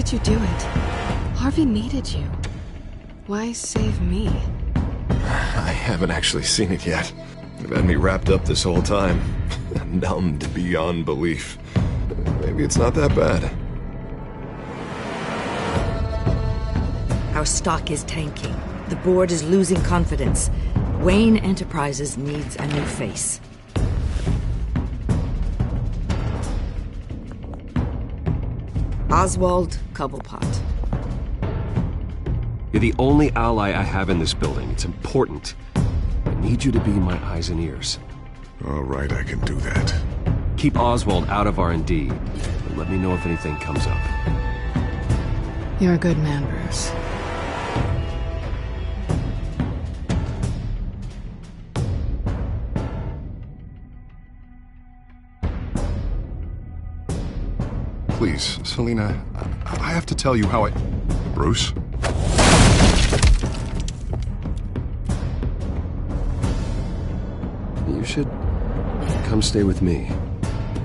did you do it? Harvey needed you. Why save me? I haven't actually seen it yet. They've had me wrapped up this whole time. Numbed beyond belief. Maybe it's not that bad. Our stock is tanking. The board is losing confidence. Wayne Enterprises needs a new face. Oswald Cobblepot. You're the only ally I have in this building. It's important. I need you to be my eyes and ears. All right, I can do that. Keep Oswald out of R&D. And let me know if anything comes up. You're a good man, Bruce. Please, Selina, I have to tell you how I... Bruce? You should come stay with me.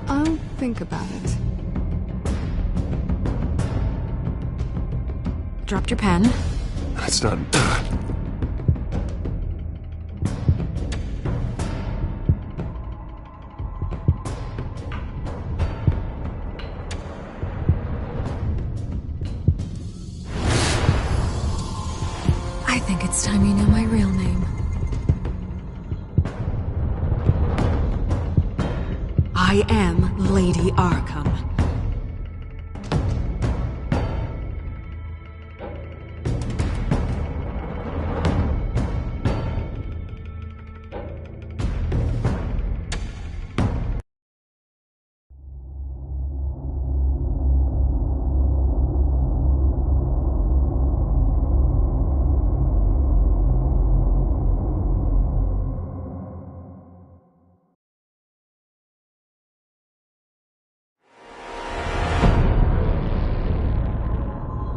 I'll think about it. Dropped your pen. That's not... I think it's time you know my real name. I am Lady Arkham.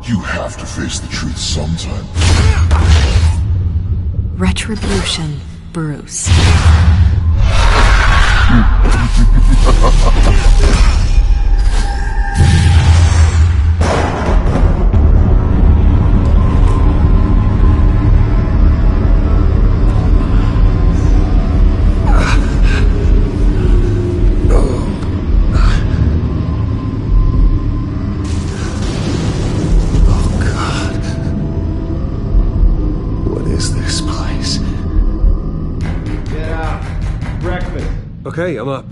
You have to face the truth sometime. Retribution, Bruce. Okay, I'm up.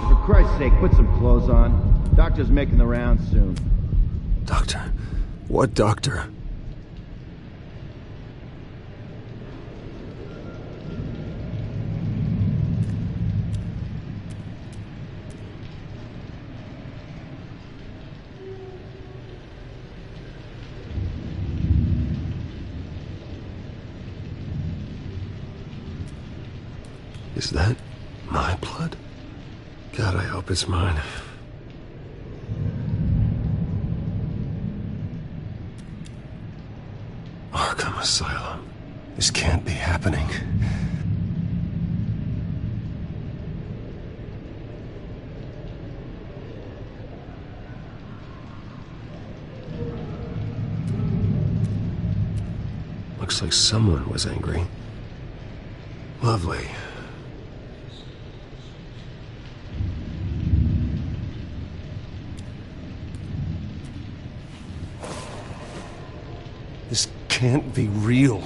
For Christ's sake, put some clothes on. Doctor's making the rounds soon. Doctor? What doctor? Is that my blood? God, I hope it's mine. Arkham Asylum. This can't be happening. Looks like someone was angry. Lovely. This can't be real.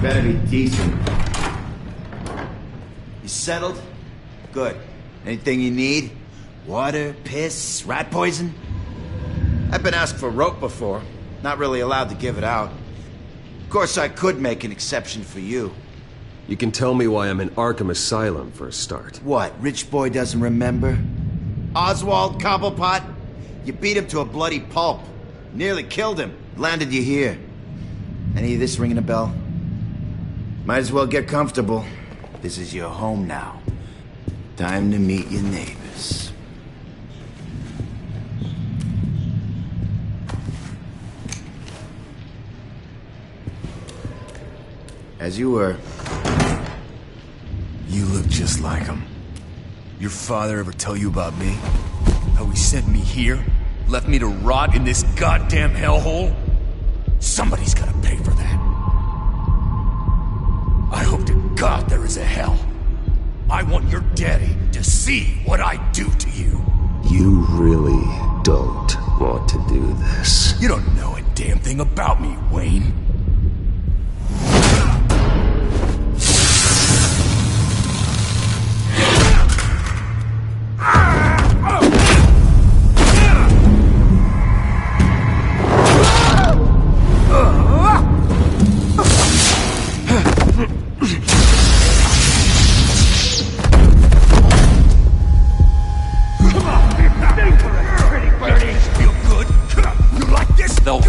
Better be decent. You settled? Good. Anything you need? Water, piss, rat poison? I've been asked for rope before. Not really allowed to give it out. Of course, I could make an exception for you. You can tell me why I'm in Arkham Asylum for a start. What, rich boy doesn't remember? Oswald Cobblepot? You beat him to a bloody pulp. Nearly killed him. Landed you here. Any of this ringing a bell? Might as well get comfortable. This is your home now. Time to meet your neighbors. As you were. You look just like him. Your father ever tell you about me? How he sent me here? Left me to rot in this goddamn hellhole? Somebody's gotta pay for that. I hope to God there is a hell. I want your daddy to see what I do to you. You really don't want to do this. You don't know a damn thing about me, Wayne.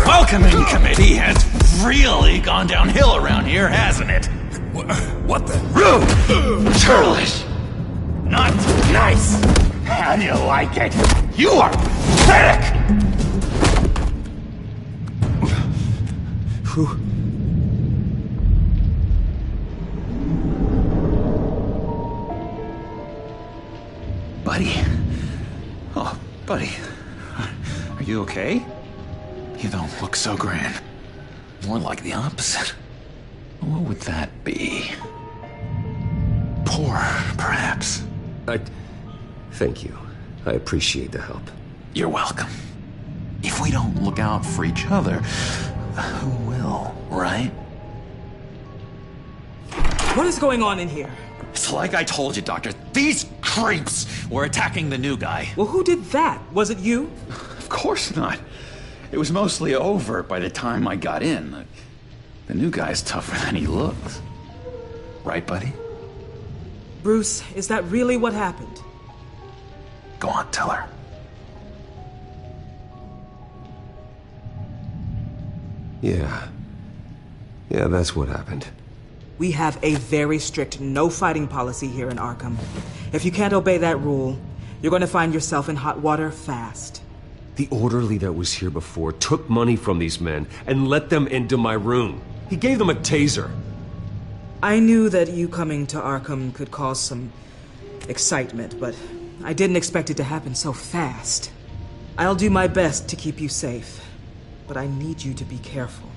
Welcoming committee has really gone downhill around here, hasn't it? What the? Rude! Churlish! Not nice! How do you like it? You are pathetic! Buddy? Oh, buddy. Are you okay? You don't look so grand. More like the opposite. What would that be? Poor, perhaps. Thank you. I appreciate the help. You're welcome. If we don't look out for each other, who will, right? What is going on in here? It's like I told you, Doctor. These creeps were attacking the new guy. Well, who did that? Was it you? Of course not. It was mostly over by the time I got in. The new guy's tougher than he looks. Right, buddy? Bruce, is that really what happened? Go on, tell her. Yeah, that's what happened. We have a very strict no fighting policy here in Arkham. If you can't obey that rule, you're going to find yourself in hot water fast. The orderly that was here before took money from these men and let them into my room. He gave them a taser. I knew that you coming to Arkham could cause some excitement, but I didn't expect it to happen so fast. I'll do my best to keep you safe, but I need you to be careful.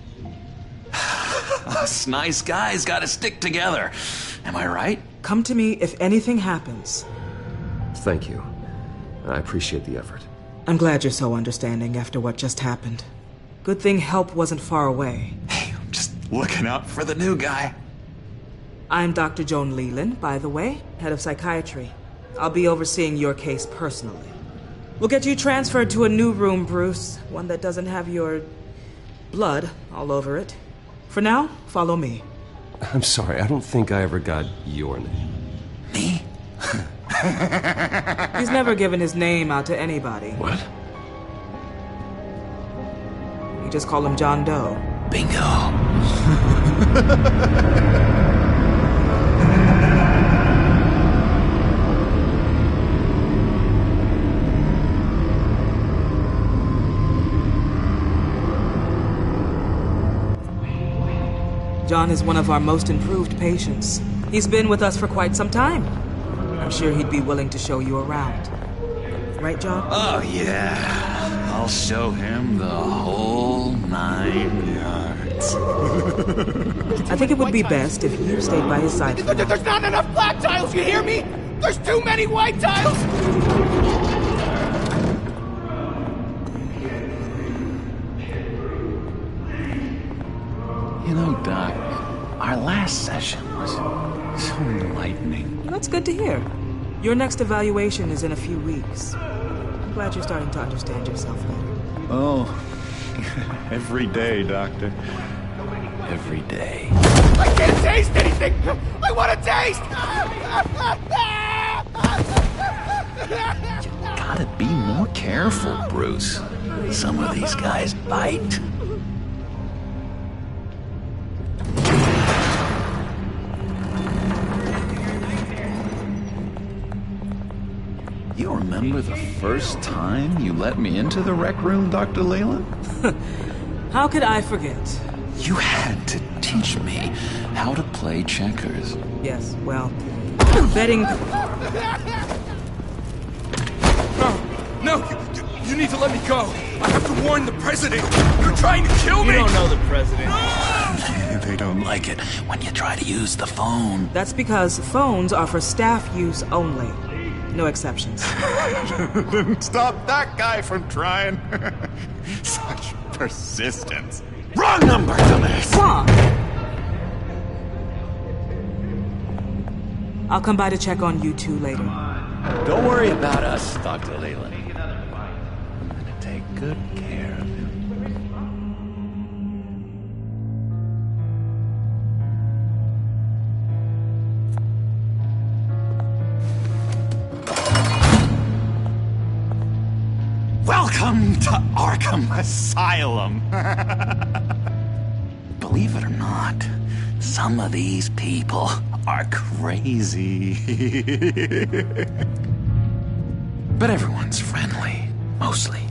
Us nice guys gotta stick together. Am I right? Come to me if anything happens. Thank you. I appreciate the effort. I'm glad you're so understanding after what just happened. Good thing help wasn't far away. Hey, I'm just looking out for the new guy. I'm Dr. Joan Leland, by the way, head of psychiatry. I'll be overseeing your case personally. We'll get you transferred to a new room, Bruce. One that doesn't have your blood all over it. For now, follow me. I'm sorry, I don't think I ever got your name. Me? He's never given his name out to anybody. What? You just call him John Doe. Bingo. John is one of our most improved patients. He's been with us for quite some time. I'm sure he'd be willing to show you around. Right, John? Oh, yeah. I'll show him the whole 9 yards. I think it would be best if you stayed by his side. There's not enough black tiles, you hear me? There's too many white tiles! You know, Doc, our last session was so enlightening. That's good to hear. Your next evaluation is in a few weeks. I'm glad you're starting to understand yourself better. Oh, every day, Doctor. Every day. I can't taste anything! I want to taste! You gotta be more careful, Bruce. Some of these guys bite. remember the first time you let me into the rec room, Dr. Leyland? How could I forget? You had to teach me how to play checkers. Yes, well, betting... No, you need to let me go. I have to warn the president. You're trying to kill me. You don't know the president. They don't like it when you try to use the phone. That's because phones are for staff use only. No exceptions. Stop that guy from trying. Such persistence. Wrong number, dumbass! Wrong! I'll come by to check on you two later. Don't worry about us, Dr. Leyland. I'm gonna take good care of him. Welcome to Arkham Asylum. Believe it or not, some of these people are crazy. But everyone's friendly, mostly.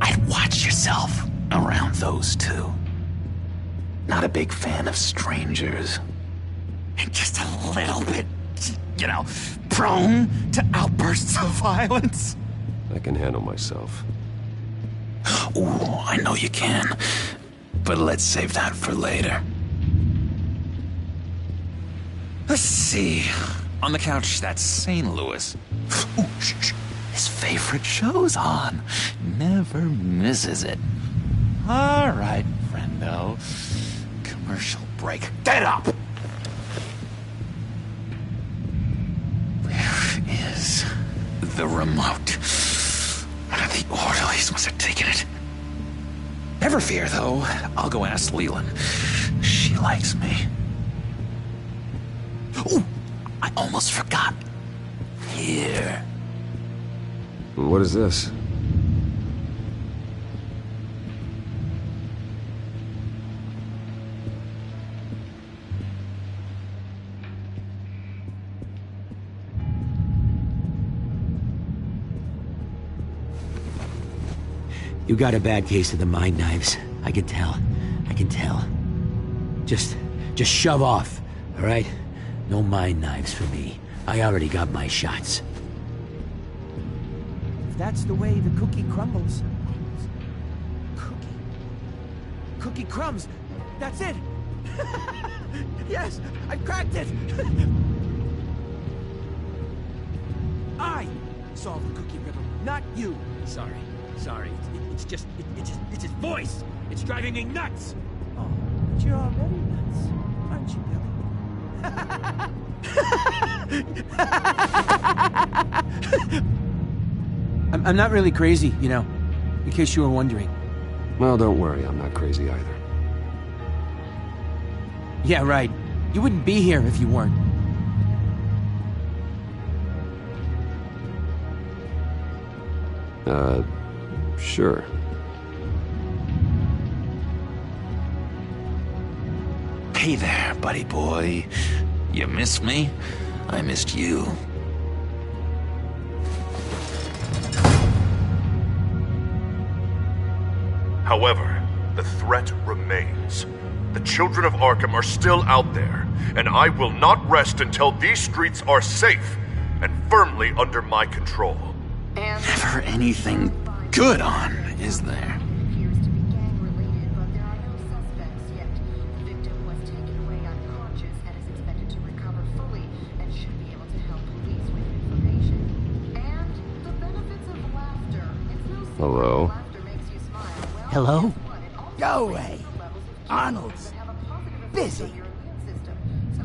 I'd watch yourself around those two. Not a big fan of strangers. Just a little bit, you know, prone to outbursts of violence. I can handle myself. Ooh, I know you can. But let's save that for later. Let's see. On the couch, that's St. Louis. Ooh, shh. His favorite show's on. Never misses it. All right, friendo. Commercial break. Get up! Where is the remote? One of the orderlies must have taken it. Never fear, though. I'll go ask Leland. She likes me. Ooh, I almost forgot. Here. What is this? You got a bad case of the mind knives. I can tell. I can tell. Just shove off, all right? No mind knives for me. I already got my shots. If that's the way the cookie crumbles... Cookie crumbs! That's it! Yes! I cracked it! I solved the cookie riddle, not you! Sorry. It's his voice! It's driving me nuts! Oh, but you're already nuts, aren't you, Billy? I'm not really crazy, you know, in case you were wondering. Well, don't worry, I'm not crazy either. Yeah, right. You wouldn't be here if you weren't. Sure. Hey there, buddy boy. You missed me? I missed you. However, the threat remains. The children of Arkham are still out there, and I will not rest until these streets are safe and firmly under my control. Never anything good on, is there? Hello? Hello? Go away. Arnold's busy.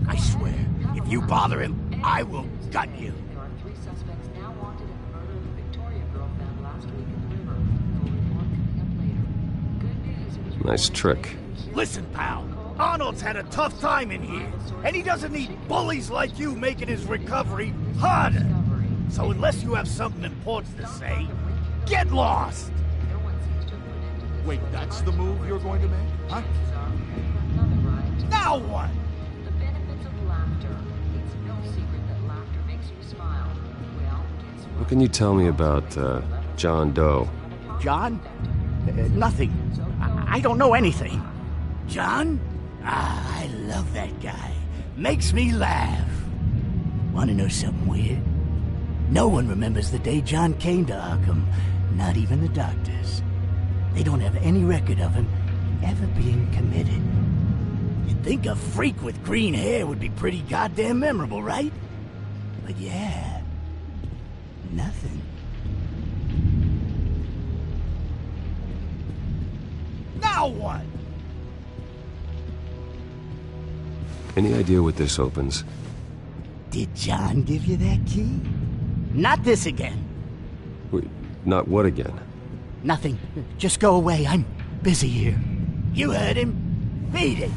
I swear, if you bother him, I will gut you. Nice trick. Listen, pal. Arnold's had a tough time in here, and he doesn't need bullies like you making his recovery harder. So unless you have something important to say, get lost! Wait, that's the move you're going to make? Huh? Now what? What can you tell me about, John Doe? John? Nothing. I don't know anything. John? Ah, I love that guy. Makes me laugh. Want to know something weird? No one remembers the day John came to Arkham. Not even the doctors. They don't have any record of him ever being committed. You'd think a freak with green hair would be pretty goddamn memorable, right? But yeah, nothing. Now what? Any idea what this opens? Did John give you that key? Not this again. Wait, not what again? Nothing. Just go away. I'm busy here. You heard him. Beat it.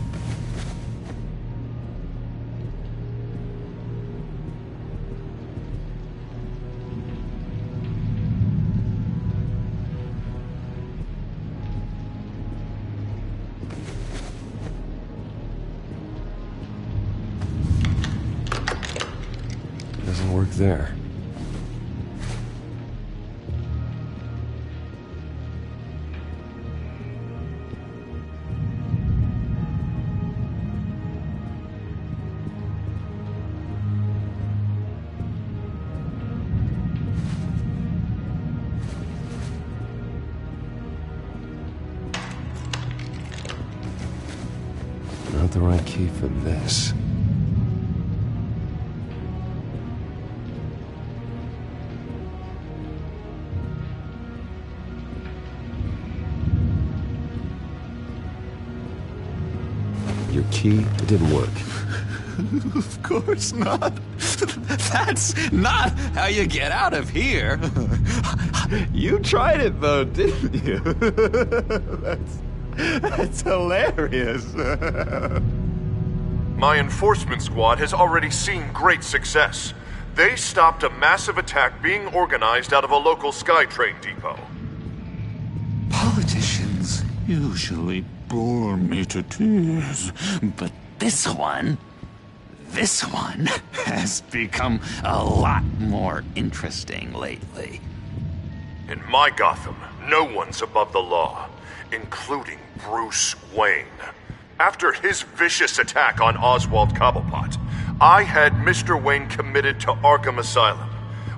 Doesn't work there. Not the right key for this. Your key, it didn't work. Of course not. That's not how you get out of here. You tried it though, didn't you? That's hilarious. My enforcement squad has already seen great success. They stopped a massive attack being organized out of a local SkyTrain depot. Politicians usually bore me to tears, but this one has become a lot more interesting lately. In my Gotham, no one's above the law, including Bruce Wayne. After his vicious attack on Oswald Cobblepot, I had Mr. Wayne committed to Arkham Asylum,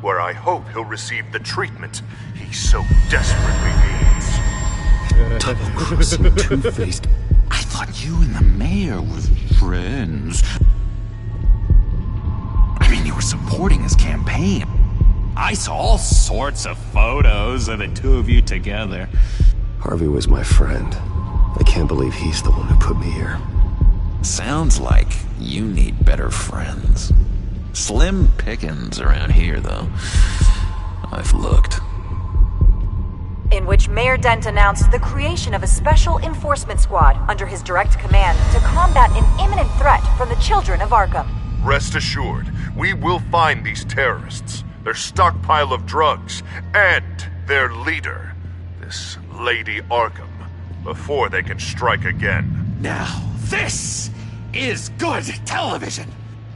where I hope he'll receive the treatment he so desperately needs. Double-crossing, two-faced. I thought you and the mayor were friends. I mean, you were supporting his campaign. I saw all sorts of photos of the two of you together. Harvey was my friend. I can't believe he's the one who put me here. Sounds like you need better friends. Slim pickings around here, though. I've looked. In which Mayor Dent announced the creation of a special enforcement squad under his direct command to combat an imminent threat from the children of Arkham. Rest assured, we will find these terrorists, their stockpile of drugs, and their leader, this Lady Arkham, before they can strike again. Now, this is good television!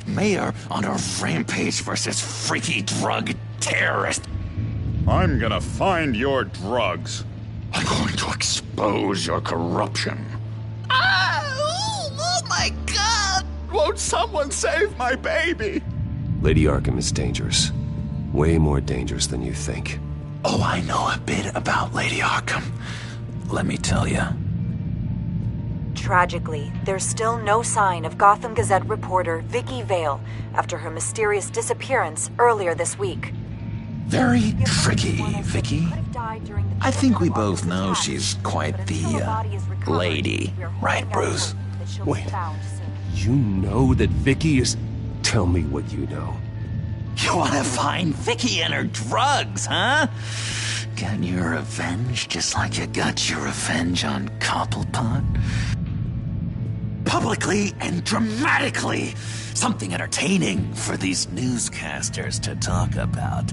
Mayor on a rampage versus freaky drug terrorist. I'm gonna find your drugs. I'm going to expose your corruption. Oh my God! Won't someone save my baby? Lady Arkham is dangerous. Way more dangerous than you think. Oh, I know a bit about Lady Arkham. Let me tell you. Tragically, there's still no sign of Gotham Gazette reporter Vicky Vale after her mysterious disappearance earlier this week. Very tricky, Vicky. I think we both know she's quite the, lady, right, Bruce? Wait, you know that Vicky is... Tell me what you know. You wanna find Vicky and her drugs, huh? Get your revenge just like you got your revenge on Cobblepot? Publicly and dramatically! Something entertaining for these newscasters to talk about.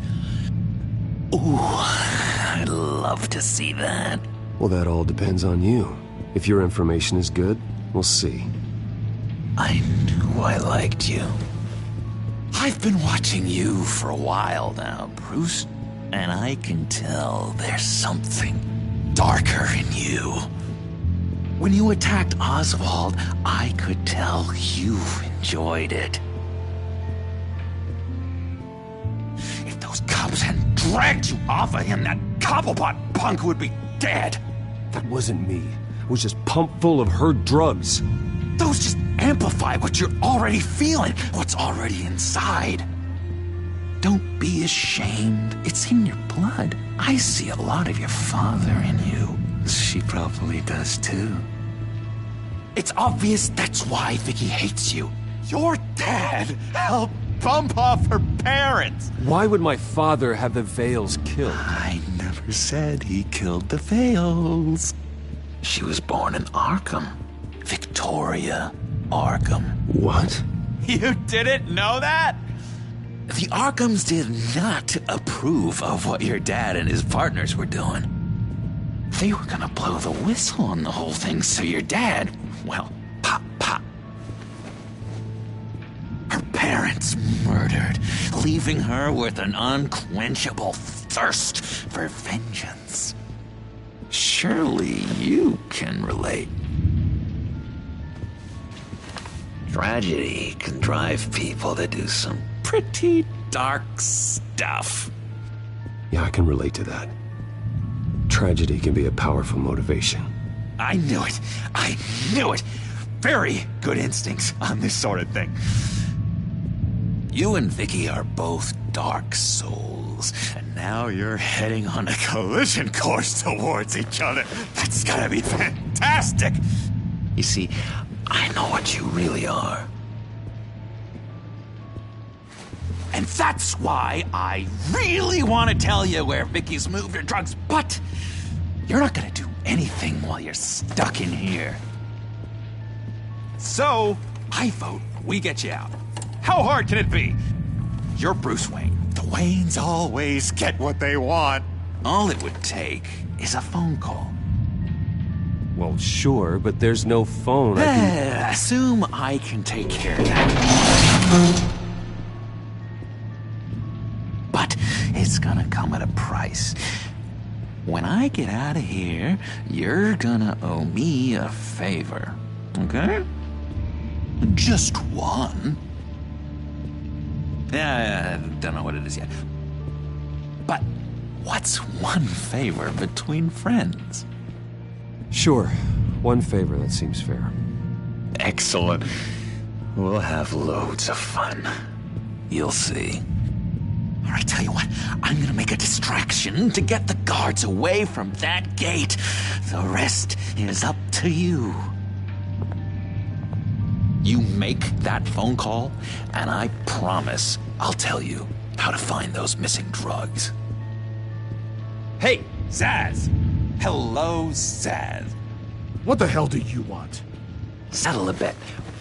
Ooh, I'd love to see that. Well, that all depends on you. If your information is good, we'll see. I knew I liked you. I've been watching you for a while now, Bruce, and I can tell there's something darker in you. When you attacked Oswald, I could tell you enjoyed it. If those cops hadn't dragged you off of him, that Cobblepot punk would be dead. That wasn't me. It was just pumped full of her drugs. Those just amplify what you're already feeling, what's already inside. Don't be ashamed. It's in your blood. I see a lot of your father in you. She probably does too. It's obvious that's why Vicky hates you. Your dad helped bump off her parents. Why would my father have the Vales killed? I never said he killed the Vales. She was born in Arkham. Victoria Arkham. What? You didn't know that? The Arkhams did not approve of what your dad and his partners were doing. They were gonna blow the whistle on the whole thing, so your dad, well, pop. Her parents murdered, leaving her with an unquenchable thirst for vengeance. Surely you can relate. Tragedy can drive people to do some pretty dark stuff. Yeah, I can relate to that. Tragedy can be a powerful motivation. I knew it. I knew it. Very good instincts on this sort of thing. You and Vicky are both dark souls, and now you're heading on a collision course towards each other. That's gotta be fantastic. You see, I know what you really are. And that's why I really want to tell you where Vicky's moved her drugs, but you're not gonna do anything while you're stuck in here. So, I vote we get you out. How hard can it be? You're Bruce Wayne. The Waynes always get what they want. All it would take is a phone call. Well, sure, but there's no phone. I can... Assume I can take care of that. But it's gonna come at a price. When I get out of here, you're gonna owe me a favor. Okay? Just one. Yeah, I don't know what it is yet. But what's one favor between friends? Sure. One favor, that seems fair. Excellent. We'll have loads of fun. You'll see. All right, tell you what. I'm gonna make a distraction to get the guards away from that gate. The rest is up to you. You make that phone call, and I promise I'll tell you how to find those missing drugs. Hey, Zsasz. Hello, Zsasz. What the hell do you want? Settle a bet.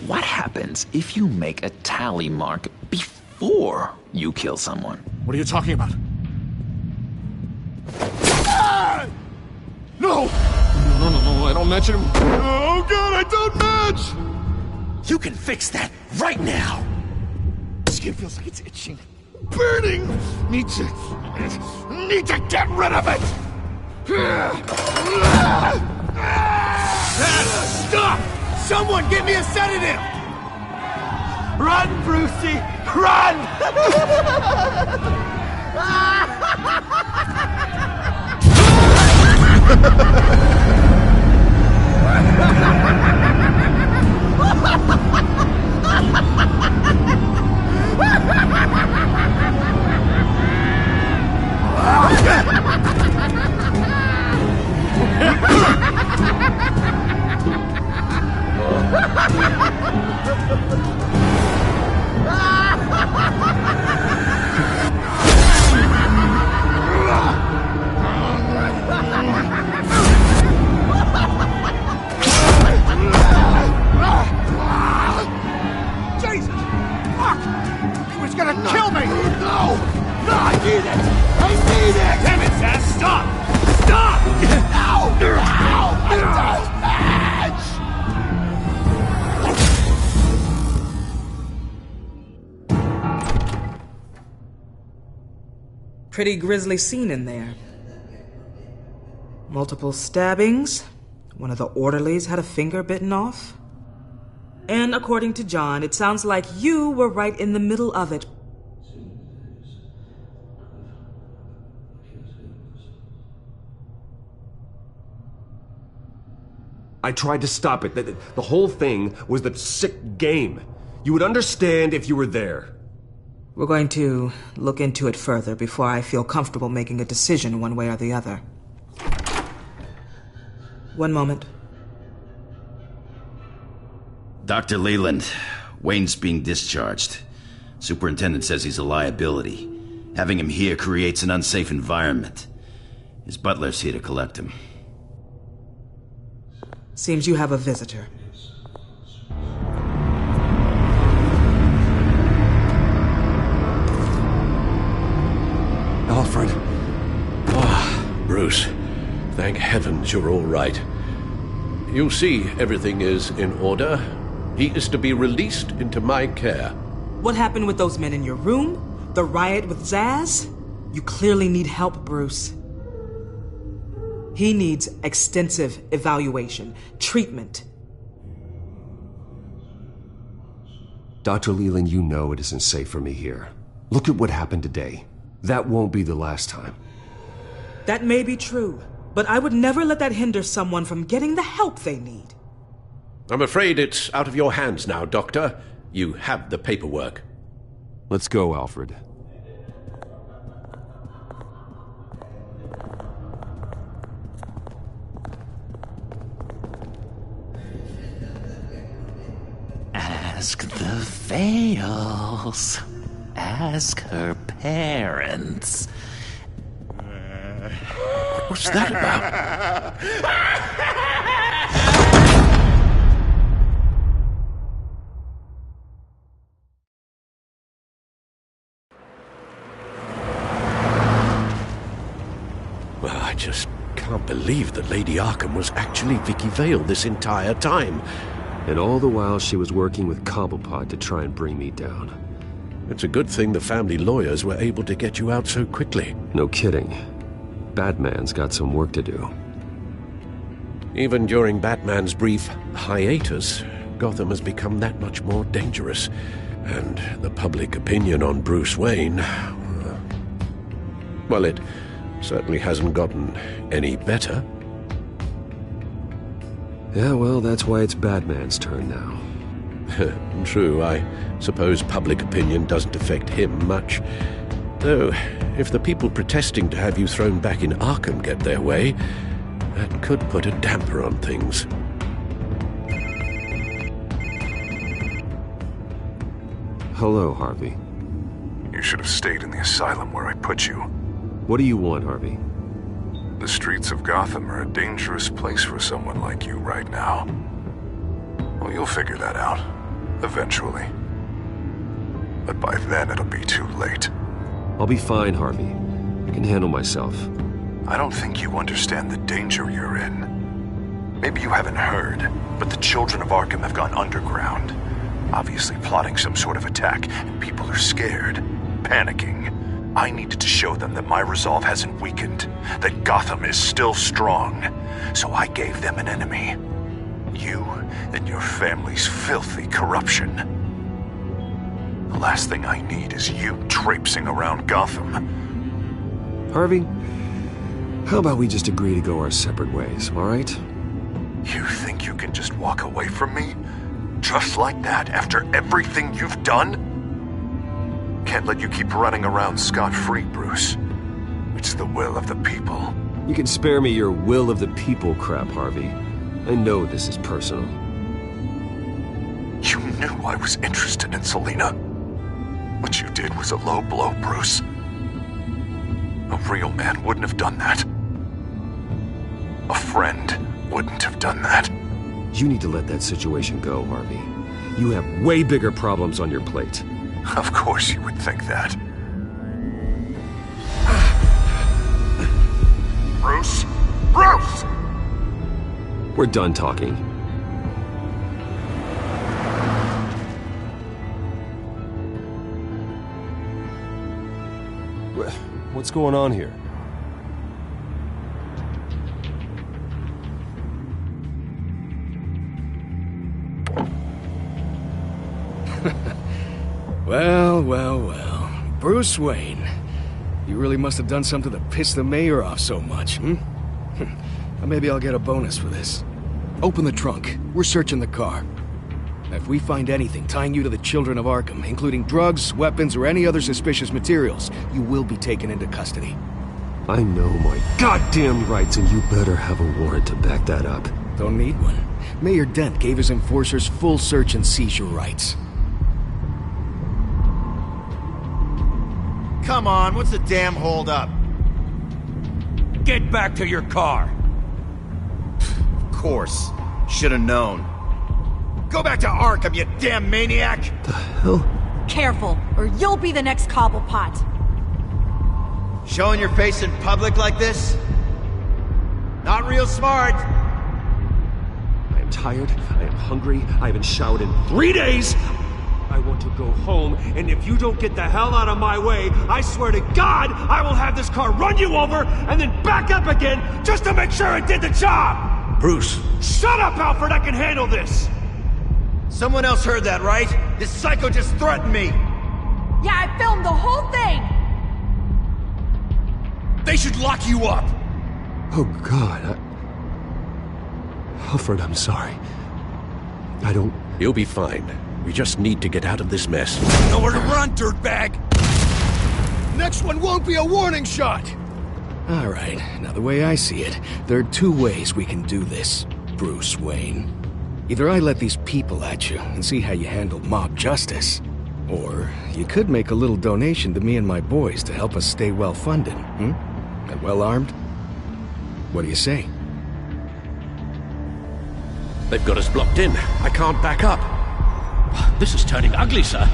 What happens if you make a tally mark before you kill someone? What are you talking about? Ah! No! No, I don't match him. Oh, God, I don't match! You can fix that right now! Skin feels like it's itching. Burning! Need to get rid of it! Stop! Someone give me a sedative! Run, Brucey! Run! Pretty grisly scene in there. Multiple stabbings. One of the orderlies had a finger bitten off. And according to John, it sounds like you were right in the middle of it. I tried to stop it. The whole thing was the sick game. You would understand if you were there. We're going to look into it further before I feel comfortable making a decision one way or the other. One moment. Dr. Leland, Wayne's being discharged. Superintendent says he's a liability. Having him here creates an unsafe environment. His butler's here to collect him. Seems you have a visitor. Alfred. Bruce. Thank heavens you're all right. You see, everything is in order. He is to be released into my care. What happened with those men in your room? The riot with Zsasz? You clearly need help, Bruce. He needs extensive evaluation, treatment. Dr. Leland, you know it isn't safe for me here. Look at what happened today. That won't be the last time. That may be true, but I would never let that hinder someone from getting the help they need. I'm afraid it's out of your hands now, Doctor. You have the paperwork. Let's go, Alfred. Ask the Vales. Ask her parents. What's that about? Well, I just can't believe that Lady Arkham was actually Vicky Vale this entire time. And all the while she was working with Cobblepot to try and bring me down. It's a good thing the family lawyers were able to get you out so quickly. No kidding. Batman's got some work to do. Even during Batman's brief hiatus, Gotham has become that much more dangerous. And the public opinion on Bruce Wayne... well, it certainly hasn't gotten any better. Yeah, well, that's why it's Batman's turn now. True, I suppose public opinion doesn't affect him much. Though, if the people protesting to have you thrown back in Arkham get their way, that could put a damper on things. Hello, Harvey. You should have stayed in the asylum where I put you. What do you want, Harvey? The streets of Gotham are a dangerous place for someone like you right now. Well, you'll figure that out, eventually. But by then it'll be too late. I'll be fine, Harvey. I can handle myself. I don't think you understand the danger you're in. Maybe you haven't heard, but the children of Arkham have gone underground. Obviously plotting some sort of attack, and people are scared, panicking. I needed to show them that my resolve hasn't weakened, that Gotham is still strong. So I gave them an enemy. You and your family's filthy corruption. The last thing I need is you traipsing around Gotham. Harvey, how about we just agree to go our separate ways, all right? You think you can just walk away from me? Just like that, after everything you've done? Can't let you keep running around scot-free, Bruce. It's the will of the people. You can spare me your will of the people crap, Harvey. I know this is personal. You knew I was interested in Selina. What you did was a low blow, Bruce. A real man wouldn't have done that. A friend wouldn't have done that. You need to let that situation go, Harvey. You have way bigger problems on your plate. Of course you would think that. Bruce? Bruce! We're done talking. What's going on here? Well. Bruce Wayne. You really must have done something to piss the mayor off so much, hmm? Maybe I'll get a bonus for this. Open the trunk. We're searching the car. If we find anything tying you to the Children of Arkham, including drugs, weapons, or any other suspicious materials, you will be taken into custody. I know my goddamn rights, and you better have a warrant to back that up. Don't need one. Mayor Dent gave his enforcers full search and seizure rights. Come on, what's the damn holdup? Get back to your car. Of course. Should've known. Go back to Arkham, you damn maniac! The hell? Careful, or you'll be the next Cobblepot. Showing your face in public like this? Not real smart. I am tired, I am hungry, I haven't showered in 3 days! I want to go home, and if you don't get the hell out of my way, I swear to God, I will have this car run you over, and then back up again, just to make sure it did the job! Bruce! Shut up, Alfred, I can handle this! Someone else heard that, right? This psycho just threatened me! Yeah, I filmed the whole thing! They should lock you up! Oh, God, Alfred, I'm sorry. I don't... You'll be fine. We just need to get out of this mess. Nowhere to run, dirtbag! Next one won't be a warning shot! Alright, now the way I see it, there are two ways we can do this, Bruce Wayne. Either I let these people at you and see how you handle mob justice, or you could make a little donation to me and my boys to help us stay well-funded, and well-armed? What do you say? They've got us blocked in. I can't back up. This is turning ugly, sir.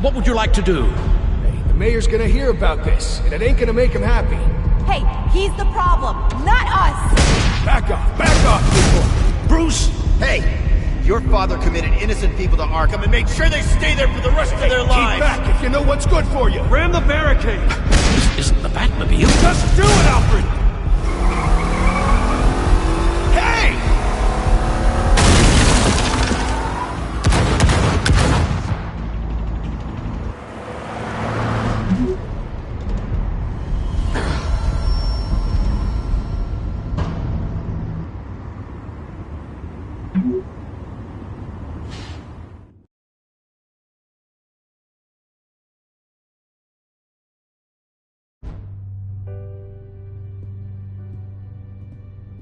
What would you like to do? Hey, the mayor's gonna hear about this, and it ain't gonna make him happy. Hey, he's the problem, not us! Back off, people! Bruce! Hey! Your father committed innocent people to Arkham and made sure they stay there for the rest of their lives! Keep back if you know what's good for you! Ram the barricade! This isn't the Batmobile. Just do it, Alfred! Hey!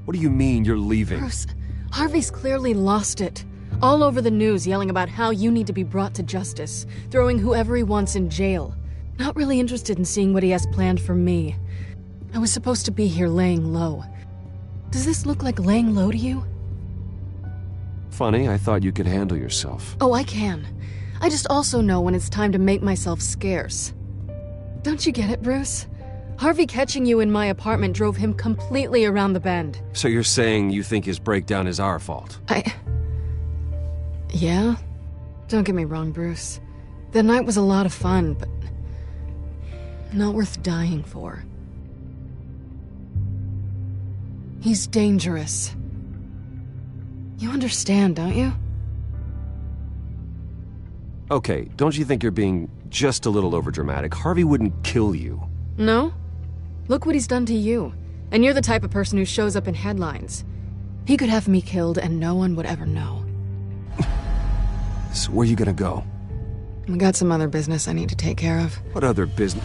What do you mean you're leaving? Bruce, Harvey's clearly lost it. All over the news yelling about how you need to be brought to justice, throwing whoever he wants in jail. Not really interested in seeing what he has planned for me. I was supposed to be here laying low. Does this look like laying low to you? Funny, I thought you could handle yourself. Oh, I can. I just also know when it's time to make myself scarce. Don't you get it, Bruce? Harvey catching you in my apartment drove him completely around the bend. So you're saying you think his breakdown is our fault? Yeah? Don't get me wrong, Bruce. The night was a lot of fun, but not worth dying for. He's dangerous. You understand, don't you? Okay, don't you think you're being just a little overdramatic? Harvey wouldn't kill you. No? Look what he's done to you. And you're the type of person who shows up in headlines. He could have me killed and no one would ever know. So where are you gonna go? I got some other business I need to take care of. What other business?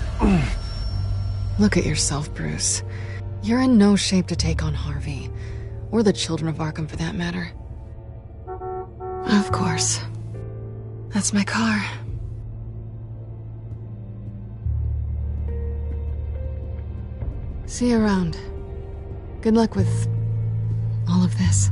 Look at yourself, Bruce. You're in no shape to take on Harvey. Or the Children of Arkham, for that matter. Of course. That's my car. See you around. Good luck with all of this.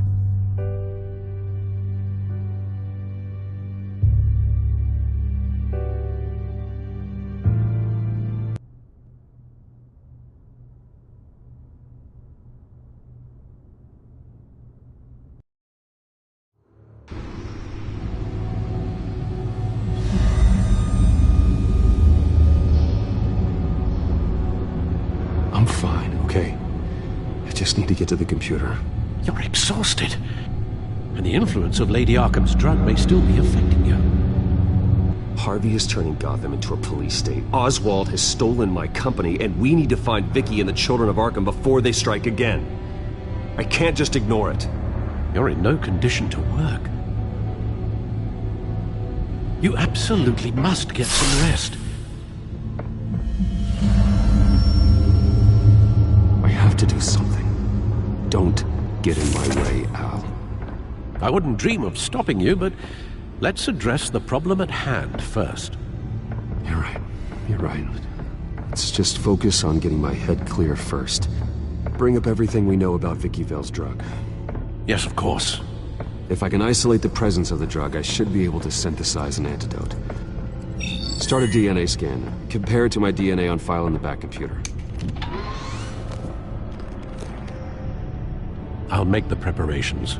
just need to get to the computer. You're exhausted. And the influence of Lady Arkham's drug may still be affecting you. Harvey is turning Gotham into a police state. Oswald has stolen my company, and we need to find Vicky and the children of Arkham before they strike again. I can't just ignore it. You're in no condition to work. You absolutely must get some rest. I have to do something. Don't get in my way, Al. I wouldn't dream of stopping you, but let's address the problem at hand first. You're right. You're right. Let's just focus on getting my head clear first. Bring up everything we know about Vicky Vale's drug. Yes, of course. If I can isolate the presence of the drug, I should be able to synthesize an antidote. Start a DNA scan. Compare it to my DNA on file in the back computer. I'll make the preparations.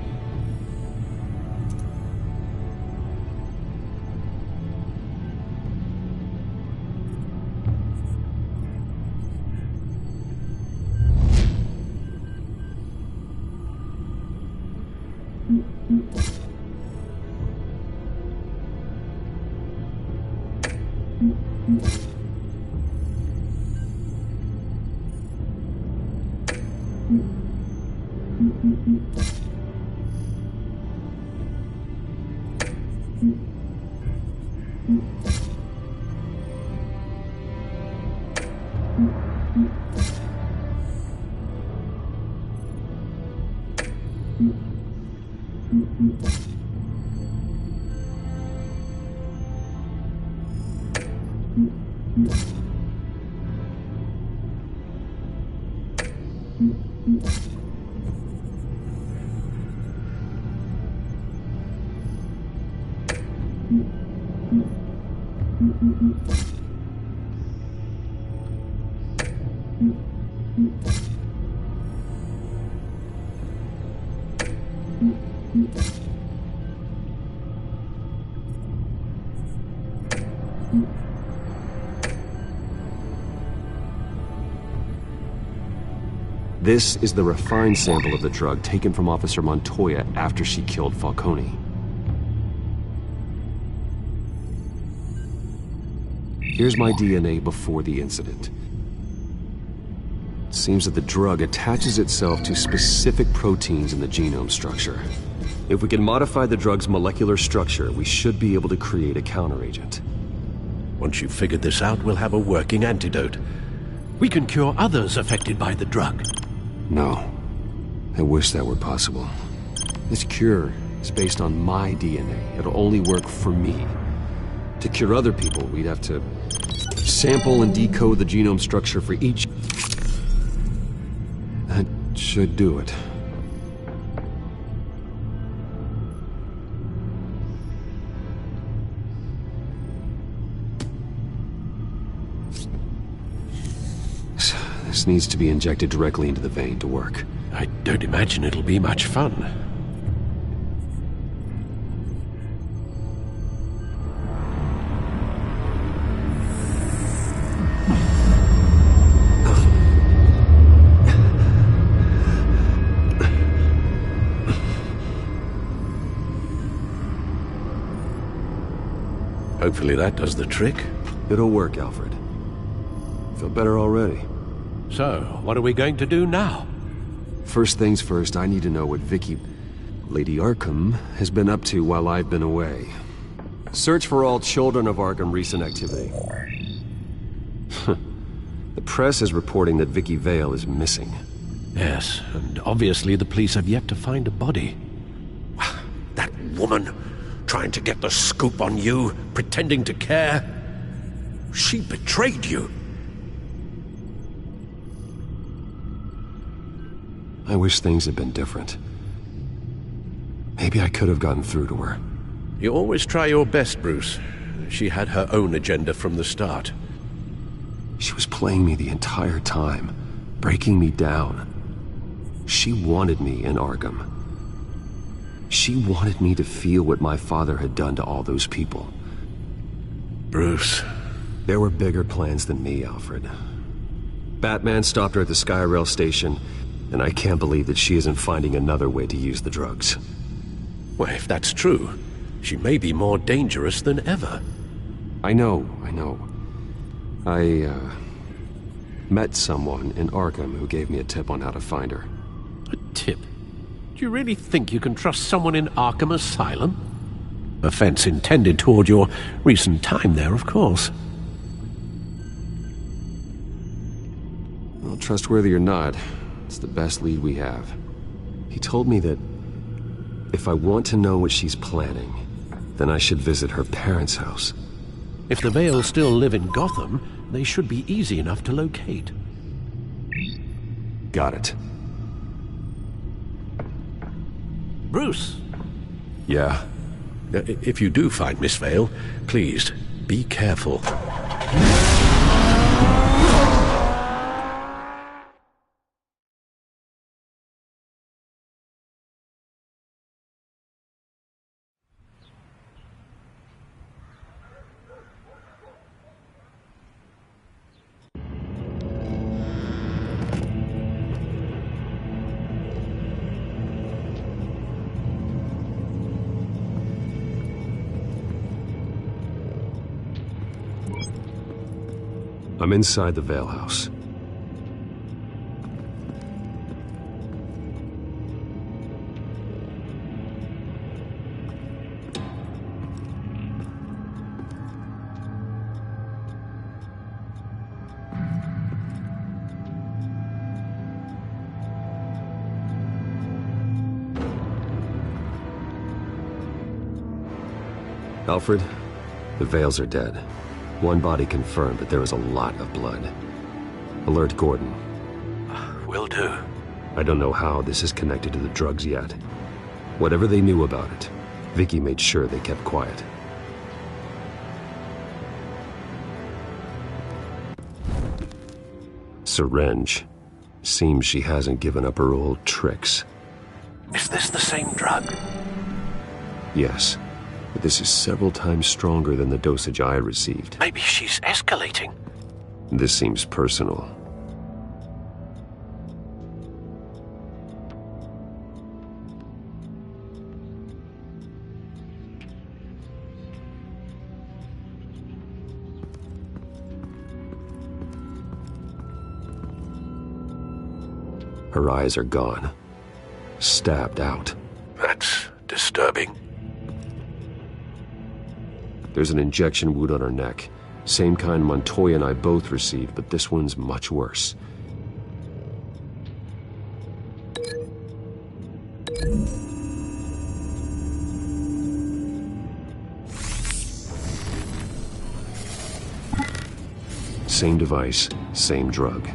This is the refined sample of the drug taken from Officer Montoya after she killed Falcone. Here's my DNA before the incident. It seems that the drug attaches itself to specific proteins in the genome structure. If we can modify the drug's molecular structure, we should be able to create a counteragent. Once you've figured this out, we'll have a working antidote. We can cure others affected by the drug. No. I wish that were possible. This cure is based on my DNA. It'll only work for me. To cure other people, we'd have to sample and decode the genome structure for each. That should do it. This needs to be injected directly into the vein to work. I don't imagine it'll be much fun. Hopefully that does the trick. It'll work, Alfred. Feel better already. So, what are we going to do now? First things first, I need to know what Vicky, Lady Arkham, has been up to while I've been away. Search for all children of Arkham recent activity. The press is reporting that Vicky Vale is missing. Yes, and obviously the police have yet to find a body. That woman, trying to get the scoop on you, pretending to care. She betrayed you. I wish things had been different. Maybe I could have gotten through to her. You always try your best, Bruce. She had her own agenda from the start. She was playing me the entire time, breaking me down. She wanted me in Arkham. She wanted me to feel what my father had done to all those people. Bruce. There were bigger plans than me, Alfred. Batman stopped her at the Skyrail station, And I can't believe that she isn't finding another way to use the drugs. Well, if that's true, she may be more dangerous than ever. I know. I met someone in Arkham who gave me a tip on how to find her. A tip? Do you really think you can trust someone in Arkham Asylum? Offense intended toward your recent time there, of course. Well, trustworthy or not, it's the best lead we have. He told me that if I want to know what she's planning, then I should visit her parents' house. If the Vales still live in Gotham, they should be easy enough to locate. Got it. Bruce? Yeah? If you do find Miss Vale, please, be careful. I'm inside the Vale house. Alfred, the Vales are dead. One body confirmed, but there is a lot of blood. Alert Gordon. Will do. I don't know how this is connected to the drugs yet. Whatever they knew about it, Vicky made sure they kept quiet. Syringe. Seems she hasn't given up her old tricks. Is this the same drug? Yes. But this is several times stronger than the dosage I received. Maybe she's escalating. This seems personal. Her eyes are gone. Stabbed out. That's disturbing. There's an injection wound on her neck. Same kind Montoya and I both received, but this one's much worse. Same device, same drug.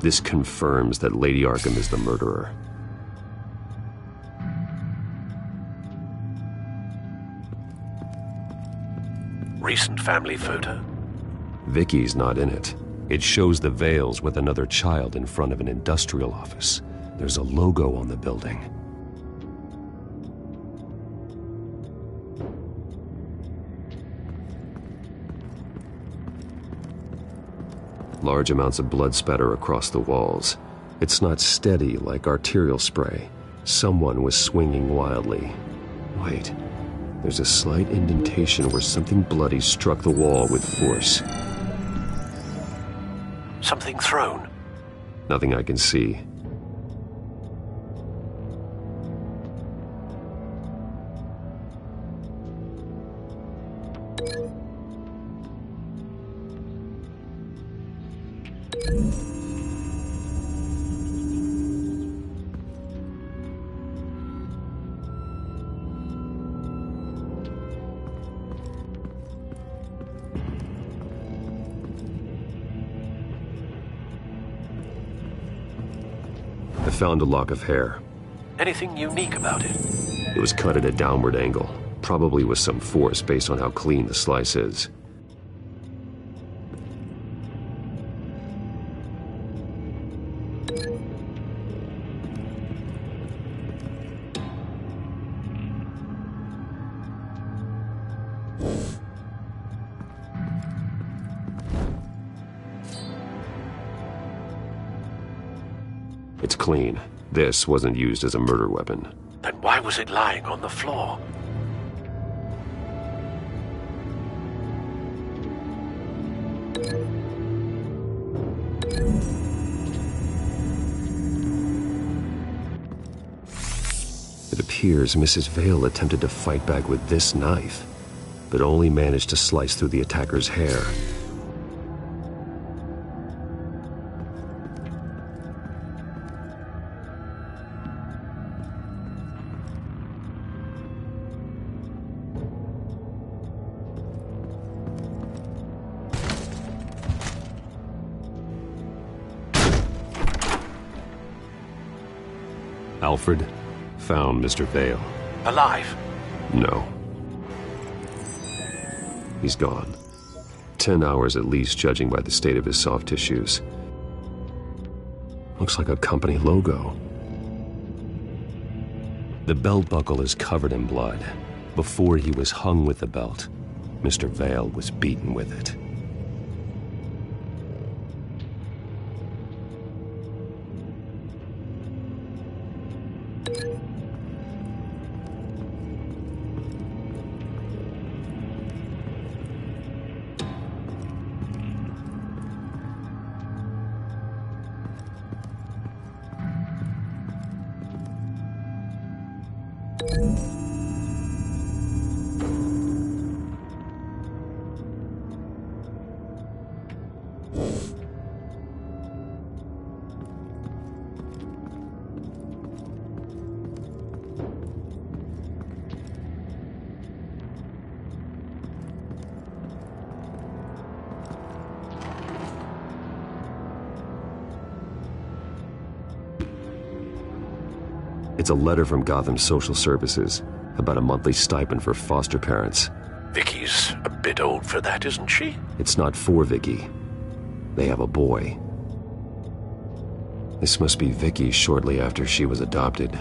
This confirms that Lady Arkham is the murderer. Recent family photo? Vicky's not in it. It shows the Vales with another child in front of an industrial office. There's a logo on the building. Large amounts of blood spatter across the walls. It's not steady like arterial spray. Someone was swinging wildly. Wait. There's a slight indentation where something bloody struck the wall with force. Something thrown? Nothing I can see. Found a lock of hair. Anything unique about it? It was cut at a downward angle, probably with some force based on how clean the slice is. It's clean. This wasn't used as a murder weapon. Then why was it lying on the floor? It appears Mrs. Vale attempted to fight back with this knife, but only managed to slice through the attacker's hair. Alfred found Mr. Vale. Alive? No. He's gone. 10 hours at least, judging by the state of his soft tissues. Looks like a company logo. The belt buckle is covered in blood. Before he was hung with the belt, Mr. Vale was beaten with it. It's a letter from Gotham Social Services about a monthly stipend for foster parents. Vicky's a bit old for that, isn't she? It's not for Vicky. They have a boy. This must be Vicky shortly after she was adopted.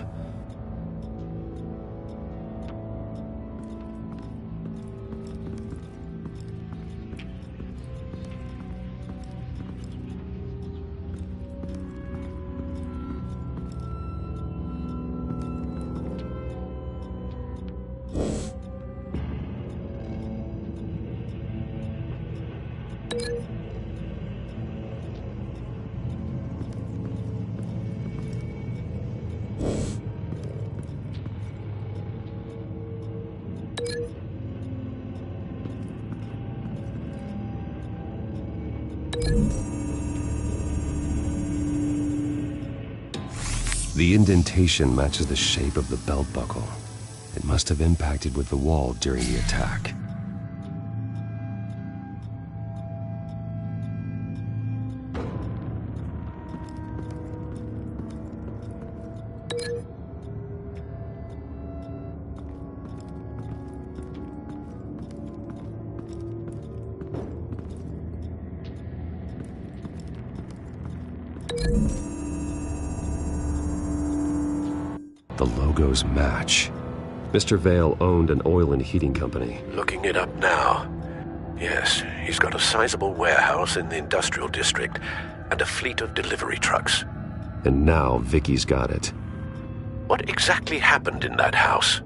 The indentation matches the shape of the belt buckle. It must have impacted with the wall during the attack. The logos match. Mr. Vale owned an oil and heating company. Looking it up now. Yes, he's got a sizable warehouse in the industrial district and a fleet of delivery trucks. And now Vicky's got it. What exactly happened in that house?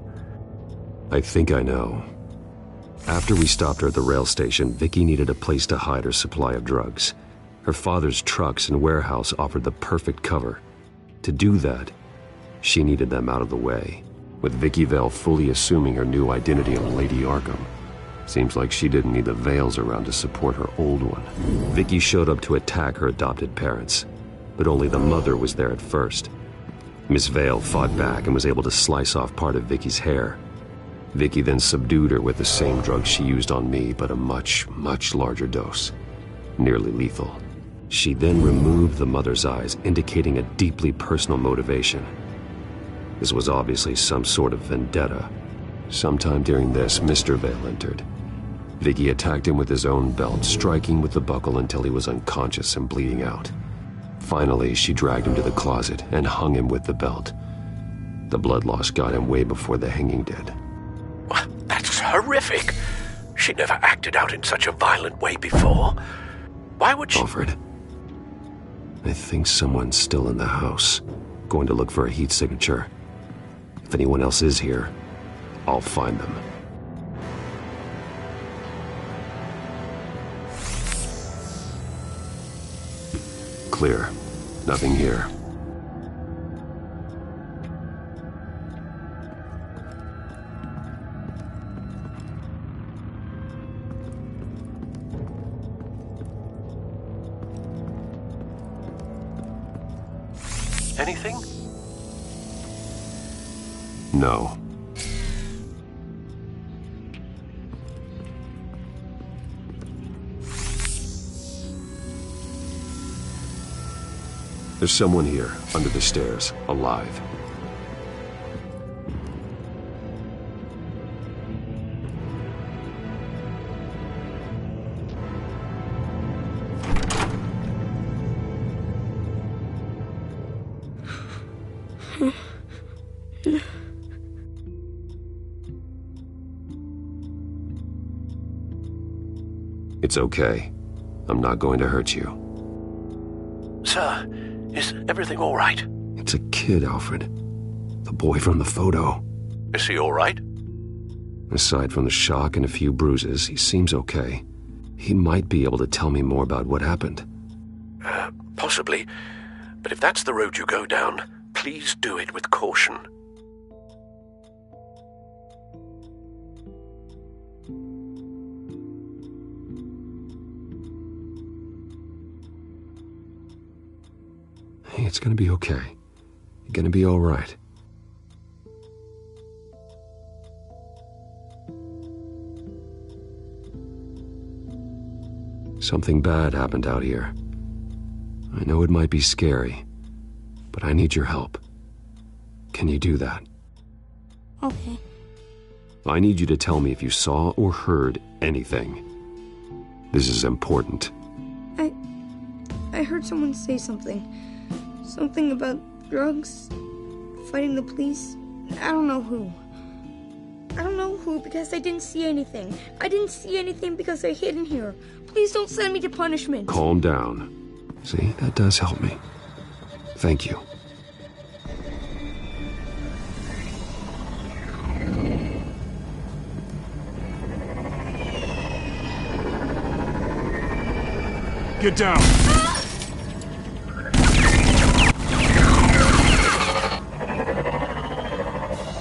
I think I know. After we stopped her at the rail station, Vicky needed a place to hide her supply of drugs. Her father's trucks and warehouse offered the perfect cover. To do that, she needed them out of the way, with Vicky Vale fully assuming her new identity of Lady Arkham. Seems like she didn't need the Vales around to support her old one. Vicky showed up to attack her adopted parents, but only the mother was there at first. Miss Vale fought back and was able to slice off part of Vicky's hair. Vicky then subdued her with the same drug she used on me, but a much, much larger dose. Nearly lethal. She then removed the mother's eyes, indicating a deeply personal motivation. This was obviously some sort of vendetta. Sometime during this, Mr. Vale entered. Vicky attacked him with his own belt, striking with the buckle until he was unconscious and bleeding out. Finally, she dragged him to the closet and hung him with the belt. The blood loss got him way before the hanging did. That's horrific. She never acted out in such a violent way before. Why would she... Alfred, I think someone's still in the house. Going to look for a heat signature. If anyone else is here, I'll find them. Clear. Nothing here. Anything? No. There's someone here, under the stairs, alive. It's okay. I'm not going to hurt you. Sir, is everything all right? It's a kid, Alfred. The boy from the photo. Is he all right? Aside from the shock and a few bruises, he seems okay. He might be able to tell me more about what happened. Possibly. But if that's the road you go down, please do it with caution. Hey, it's gonna be okay. You're gonna be all right. Something bad happened out here. I know it might be scary, but I need your help. Can you do that? Okay. I need you to tell me if you saw or heard anything. This is important. I heard someone say something. Something about drugs, fighting the police. I don't know who. I don't know who because I didn't see anything. I didn't see anything because they're hidden here. Please don't send me to punishment. Calm down. See, that does help me. Thank you. Get down!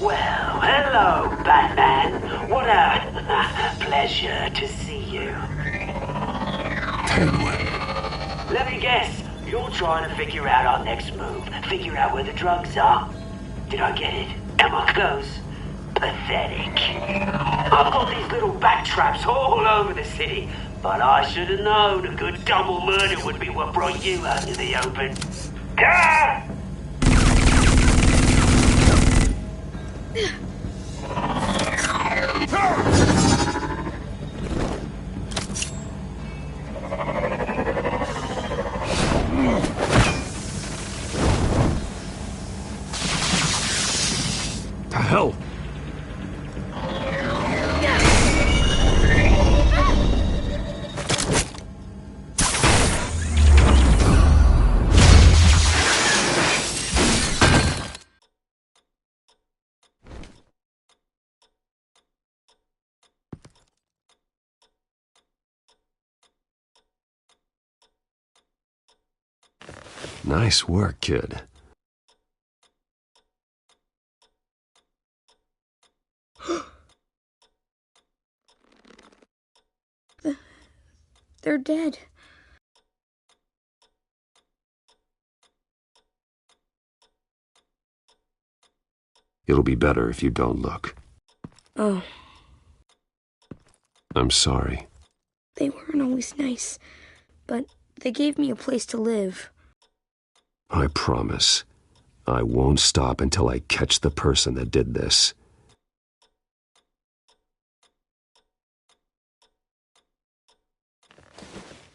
Well, hello, Batman. What a pleasure to see you. Let me guess, you're trying to figure out our next move. Figure out where the drugs are. Did I get it? Am I close? Pathetic. I've got these little bat traps all over the city, but I should have known a good double murder would be what brought you out to the open. Ah! The hell? Nice work, kid. They're dead. It'll be better if you don't look. Oh. I'm sorry. They weren't always nice, but they gave me a place to live. I promise. I won't stop until I catch the person that did this.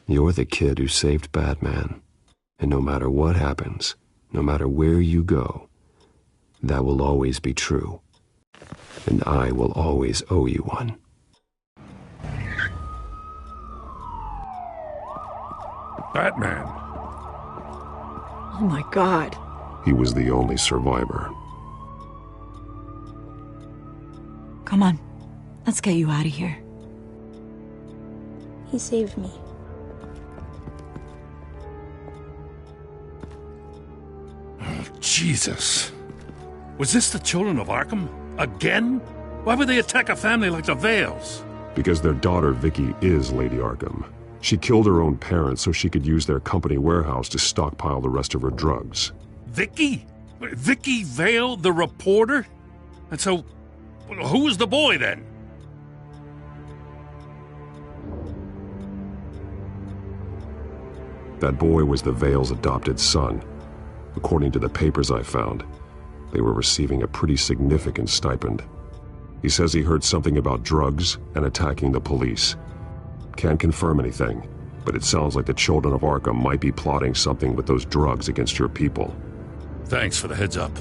You're the kid who saved Batman. And no matter what happens, no matter where you go, that will always be true. And I will always owe you one. Batman. Oh my God. He was the only survivor. Come on. Let's get you out of here. He saved me. Oh, Jesus. Was this the children of Arkham? Again? Why would they attack a family like the Vales? Because their daughter, Vicky, is Lady Arkham. She killed her own parents so she could use their company warehouse to stockpile the rest of her drugs. Vicky? Vicky Vale, the reporter? And so, who was the boy then? That boy was the Vale's adopted son. According to the papers I found, they were receiving a pretty significant stipend. He says he heard something about drugs and attacking the police. Can't confirm anything, but it sounds like the children of Arkham might be plotting something with those drugs against your people. Thanks for the heads up.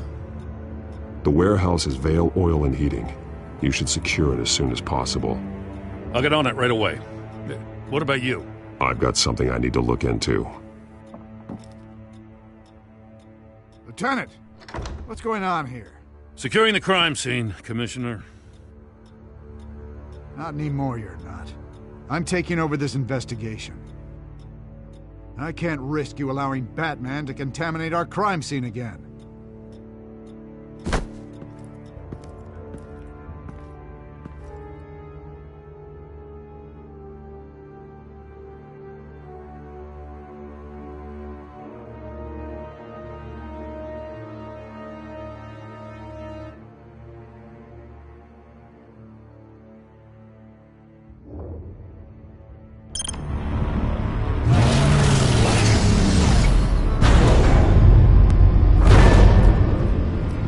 The warehouse is Vale Oil and Heating. You should secure it as soon as possible. I'll get on it right away. What about you? I've got something I need to look into. Lieutenant, what's going on here? Securing the crime scene, Commissioner. Not anymore, you're not. I'm taking over this investigation. I can't risk you allowing Batman to contaminate our crime scene again.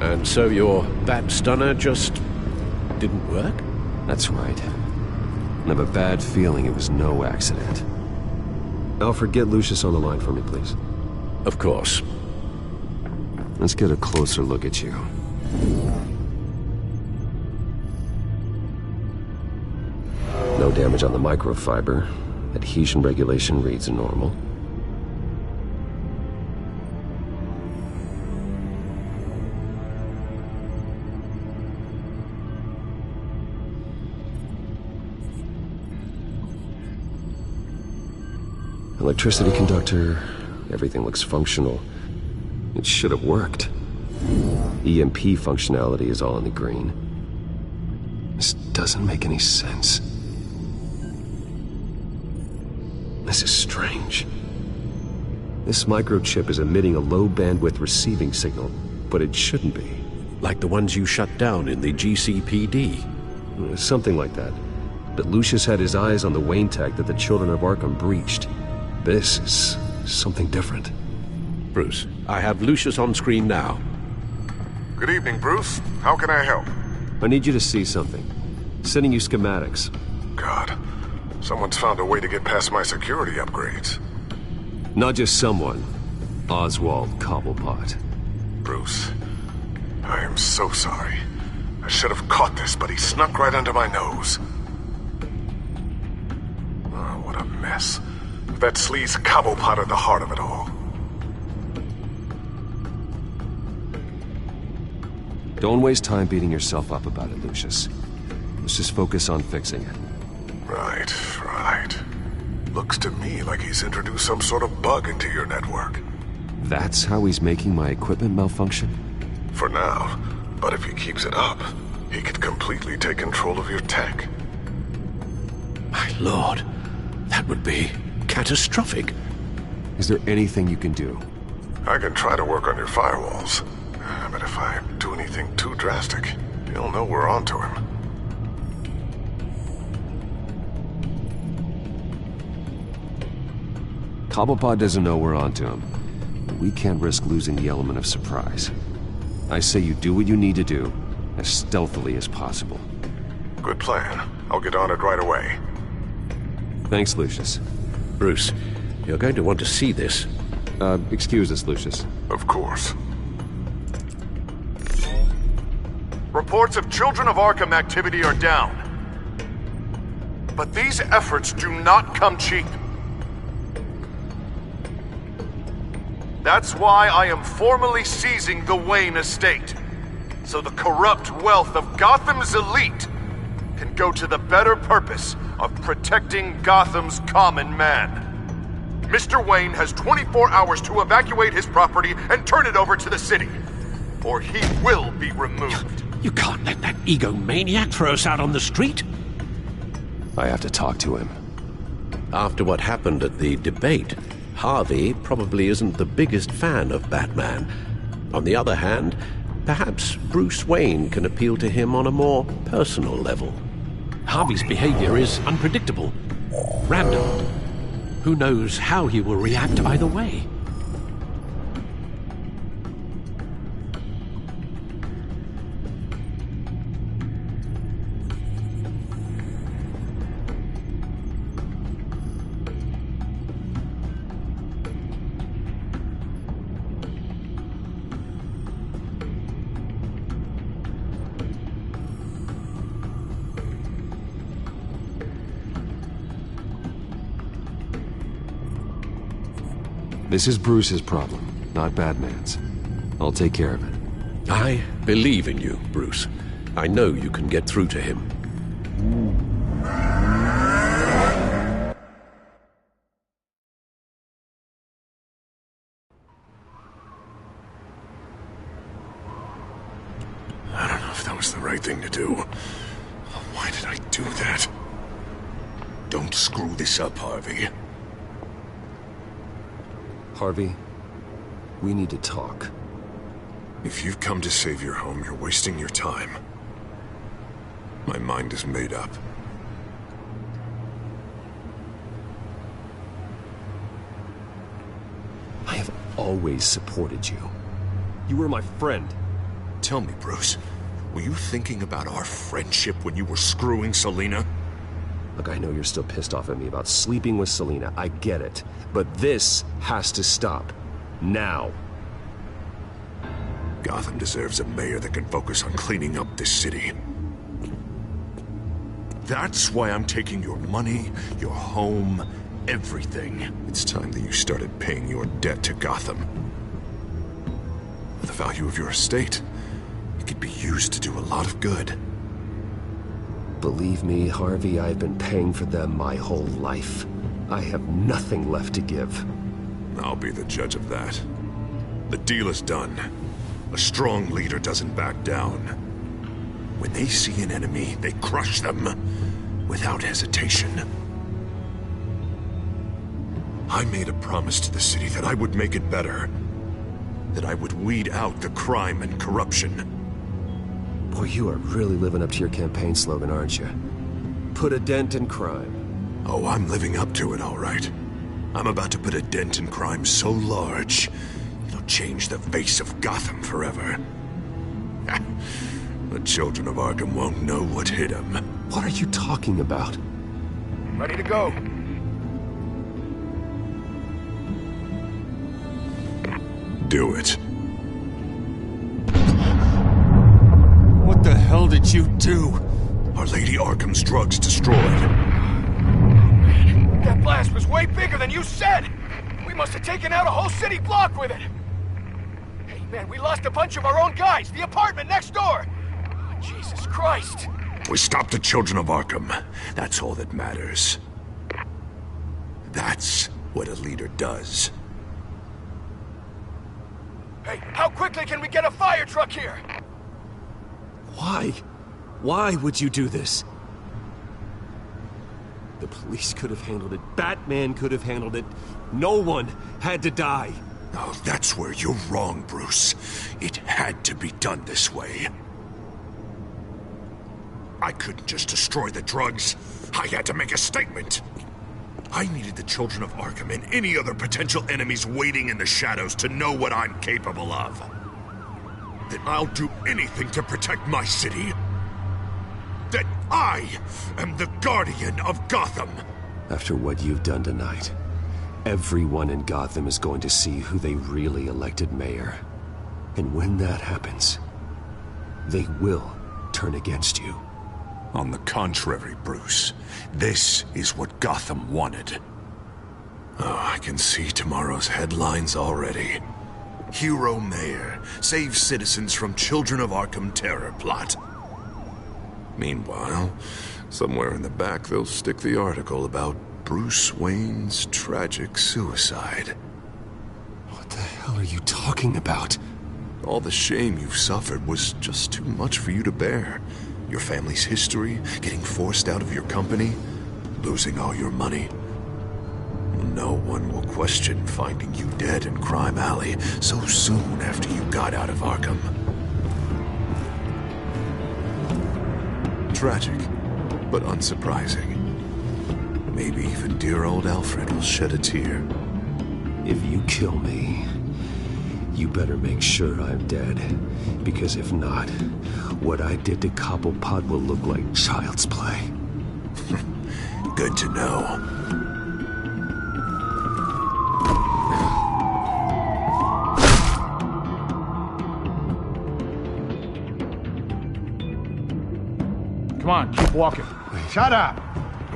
And so your bat stunner just didn't work? That's right. I have a bad feeling it was no accident. Alfred, get Lucius on the line for me, please. Of course. Let's get a closer look at you. No damage on the microfiber. Adhesion regulation reads normal. Electricity conductor, everything looks functional. It should have worked. EMP functionality is all in the green. This doesn't make any sense. This is strange. This microchip is emitting a low bandwidth receiving signal, but it shouldn't be. Like the ones you shut down in the GCPD? Something like that. But Lucius had his eyes on the Wayne tech that the Children of Arkham breached. This is something different. Bruce, I have Lucius on screen now. Good evening, Bruce. How can I help? I need you to see something. Sending you schematics. God, someone's found a way to get past my security upgrades. Not just someone. Oswald Cobblepot. Bruce, I am so sorry. I should have caught this, but he snuck right under my nose. Oh, what a mess. That sleaze Cobblepot at the heart of it all. Don't waste time beating yourself up about it, Lucius. Let's just focus on fixing it. Right. Looks to me like he's introduced some sort of bug into your network. That's how he's making my equipment malfunction? For now, but if he keeps it up, he could completely take control of your tech. My lord, that would be catastrophic. Is there anything you can do? I can try to work on your firewalls, but if I do anything too drastic, he'll know we're onto him. Cobblepot doesn't know we're onto him. We can't risk losing the element of surprise. I say you do what you need to do, as stealthily as possible. Good plan. I'll get on it right away. Thanks, Lucius. Bruce, you're going to want to see this. Excuse us, Lucius. Of course. Reports of Children of Arkham activity are down. But these efforts do not come cheap. That's why I am formally seizing the Wayne estate, so the corrupt wealth of Gotham's elite can go to the better purpose of protecting Gotham's common man. Mr. Wayne has 24 hours to evacuate his property and turn it over to the city, or he will be removed. You can't let that egomaniac throw us out on the street. I have to talk to him. After what happened at the debate, Harvey probably isn't the biggest fan of Batman. On the other hand, perhaps Bruce Wayne can appeal to him on a more personal level. Harvey's behavior is unpredictable, random. Who knows how he will react either way? This is Bruce's problem, not Batman's. I'll take care of it. I believe in you, Bruce. I know you can get through to him. I don't know if that was the right thing to do. Why did I do that? Don't screw this up, Harvey. Harvey, we need to talk. If you've come to save your home, you're wasting your time. My mind is made up. I have always supported you. You were my friend. Tell me, Bruce, were you thinking about our friendship when you were screwing Selina? Look, I know you're still pissed off at me about sleeping with Selina. I get it. But this has to stop. Now. Gotham deserves a mayor that can focus on cleaning up this city. That's why I'm taking your money, your home, everything. It's time that you started paying your debt to Gotham. For the value of your estate, it could be used to do a lot of good. Believe me, Harvey, I've been paying for them my whole life. I have nothing left to give. I'll be the judge of that. The deal is done. A strong leader doesn't back down. When they see an enemy, they crush them without hesitation. I made a promise to the city that I would make it better. That I would weed out the crime and corruption. Boy, you are really living up to your campaign slogan, aren't you? Put a dent in crime. Oh, I'm living up to it, all right. I'm about to put a dent in crime so large, it'll change the face of Gotham forever. The children of Arkham won't know what hit them. What are you talking about? Ready to go. Do it. What the hell did you do? Our Lady Arkham's drugs destroyed. That blast was way bigger than you said! We must have taken out a whole city block with it! Hey man, we lost a bunch of our own guys! The apartment next door! Oh, Jesus Christ! We stopped the children of Arkham. That's all that matters. That's what a leader does. Hey, how quickly can we get a fire truck here? Why? Why would you do this? The police could have handled it. Batman could have handled it. No one had to die. Oh, that's where you're wrong, Bruce. It had to be done this way. I couldn't just destroy the drugs. I had to make a statement. I needed the children of Arkham and any other potential enemies waiting in the shadows to know what I'm capable of. That I'll do anything to protect my city. That I am the guardian of Gotham. After what you've done tonight, everyone in Gotham is going to see who they really elected mayor. And when that happens, they will turn against you. On the contrary, Bruce, this is what Gotham wanted. Oh, I can see tomorrow's headlines already. Hero Mayor saves citizens from Children of Arkham terror plot. Meanwhile, somewhere in the back they'll stick the article about Bruce Wayne's tragic suicide. What the hell are you talking about? All the shame you've suffered was just too much for you to bear. Your family's history, getting forced out of your company, losing all your money. No one will question finding you dead in Crime Alley so soon after you got out of Arkham. Tragic, but unsurprising. Maybe even dear old Alfred will shed a tear. If you kill me, you better make sure I'm dead. Because if not, what I did to Cobblepot will look like child's play. Good to know. Come on, keep walking. Shut up!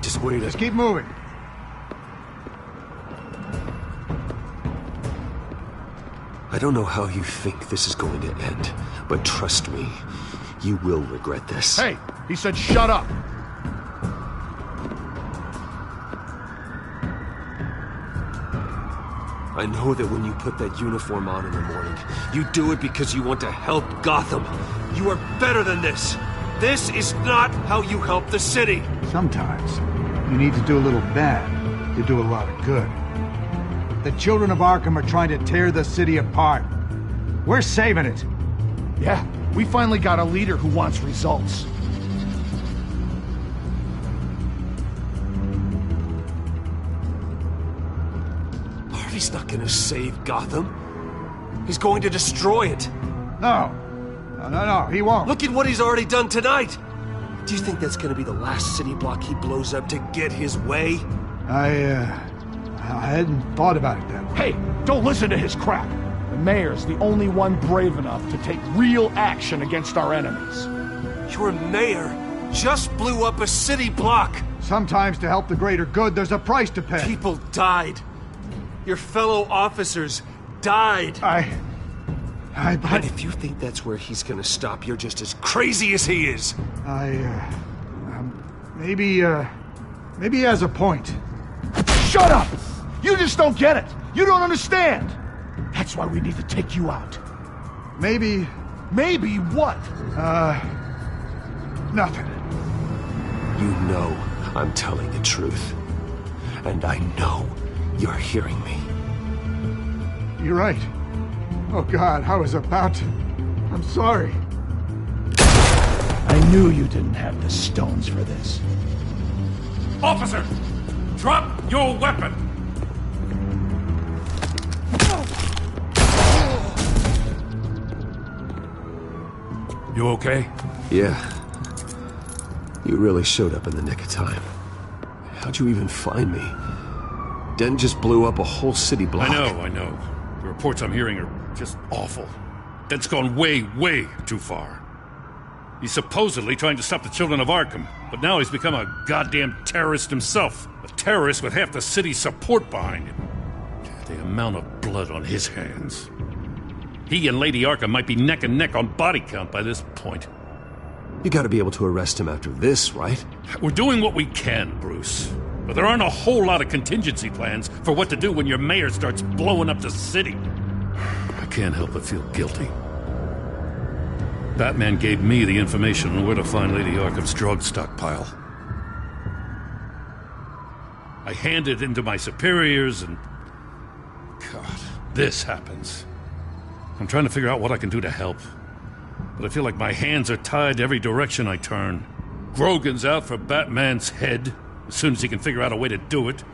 Just wait. Just keep moving. I don't know how you think this is going to end, but trust me, you will regret this. Hey, he said shut up! I know that when you put that uniform on in the morning, you do it because you want to help Gotham. You are better than this. This is not how you help the city. Sometimes, you need to do a little bad to do a lot of good. The Children of Arkham are trying to tear the city apart. We're saving it. Yeah, we finally got a leader who wants results. Harvey's not gonna save Gotham. He's going to destroy it. No, he won't. Look at what he's already done tonight. Do you think that's gonna be the last city block he blows up to get his way? I hadn't thought about it that way. Hey, don't listen to his crap. The mayor's the only one brave enough to take real action against our enemies. Your mayor just blew up a city block. Sometimes to help the greater good, there's a price to pay. People died. Your fellow officers died. But if you think that's where he's gonna stop, you're just as crazy as he is. Maybe he has a point. Shut up! You just don't get it. You don't understand. That's why we need to take you out. Maybe what? Nothing. You know I'm telling the truth. And I know you're hearing me. You're right. Oh God, I was about to... I'm sorry. I knew you didn't have the stones for this. Officer! Drop your weapon! You okay? Yeah. You really showed up in the nick of time. How'd you even find me? Dent just blew up a whole city block. I know. The reports I'm hearing are just awful. Dent's gone way, way too far. He's supposedly trying to stop the Children of Arkham, but now he's become a goddamn terrorist himself. A terrorist with half the city's support behind him. The amount of blood on his hands. He and Lady Arkham might be neck and neck on body count by this point. You gotta be able to arrest him after this, right? We're doing what we can, Bruce. But there aren't a whole lot of contingency plans for what to do when your mayor starts blowing up the city. I can't help but feel guilty. Batman gave me the information on where to find Lady Arkham's drug stockpile. I handed it into my superiors and... God, this happens. I'm trying to figure out what I can do to help. But I feel like my hands are tied every direction I turn. Grogan's out for Batman's head as soon as he can figure out a way to do it.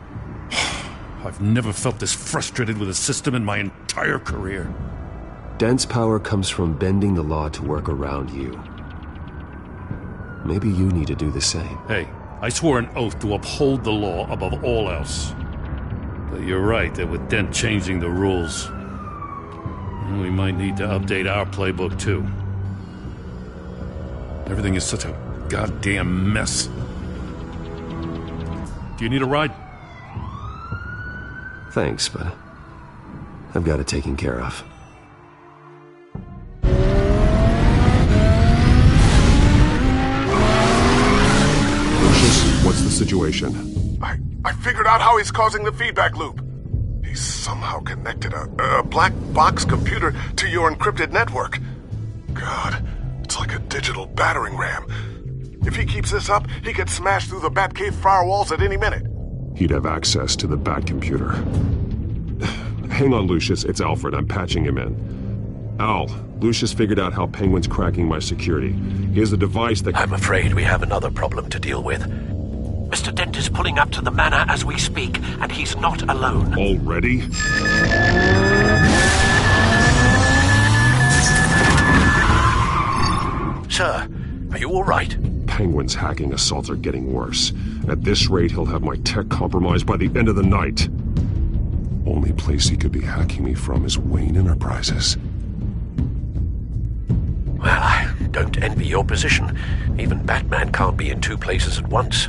I've never felt this frustrated with a system in my entire career. Dent's power comes from bending the law to work around you. Maybe you need to do the same. Hey, I swore an oath to uphold the law above all else. But you're right that with Dent changing the rules, we might need to update our playbook too. Everything is such a goddamn mess. Do you need a ride? Thanks, but I've got it taken care of. Lucius, what's the situation? I figured out how he's causing the feedback loop. He's somehow connected a black box computer to your encrypted network. God, it's like a digital battering ram. If he keeps this up, he could smash through the Batcave firewalls at any minute. He'd have access to the Bat computer. Hang on, Lucius. It's Alfred. I'm patching him in. Al, Lucius figured out how Penguin's cracking my security. He has a device that... I'm afraid we have another problem to deal with. Mr. Dent is pulling up to the manor as we speak, and he's not alone. Already? Sir, are you all right? Penguin's hacking assaults are getting worse. At this rate, he'll have my tech compromised by the end of the night. Only place he could be hacking me from is Wayne Enterprises. Well, I don't envy your position. Even Batman can't be in two places at once.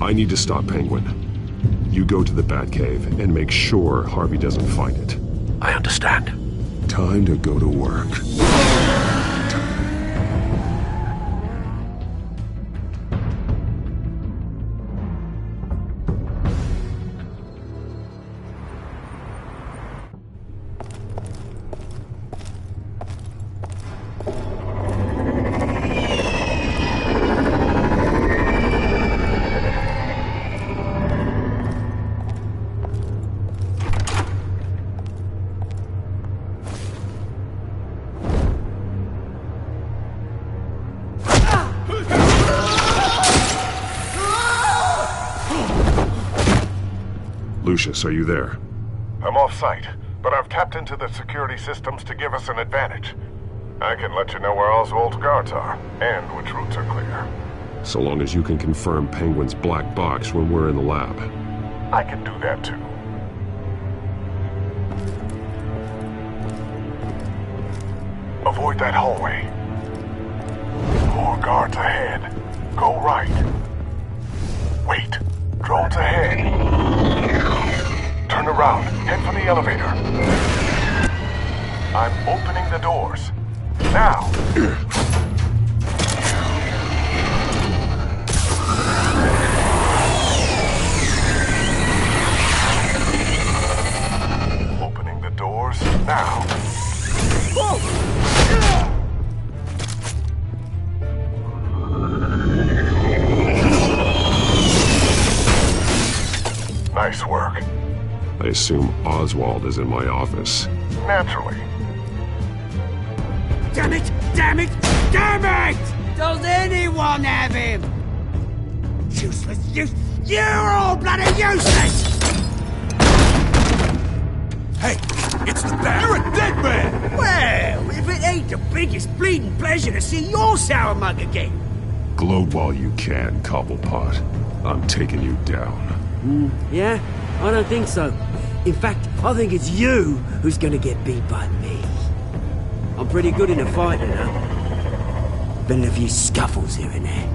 I need to stop Penguin. You go to the Batcave and make sure Harvey doesn't find it. I understand. Time to go to work. Lucius, are you there? I'm off-site, but I've tapped into the security systems to give us an advantage. I can let you know where Oswald's guards are, and which routes are clear. So long as you can confirm Penguin's black box when we're in the lab. I can do that too. Avoid that hallway. More guards ahead. Go right. Wait. Drones ahead. Turn around. Head for the elevator. I'm opening the doors. Now. Opening the doors now. assume Oswald is in my office. Naturally. Damn it! Damn it! Damn it! Does anyone have him? Useless, you're all bloody useless! Hey, it's the bat. You're a dead man! Well, if it ain't the biggest bleeding pleasure to see your sour mug again. Gloat while you can, Cobblepot. I'm taking you down. Yeah? I don't think so. In fact, I think it's you who's gonna get beat by me. I'm pretty good in a fight, you know. Been in a few scuffles here and there.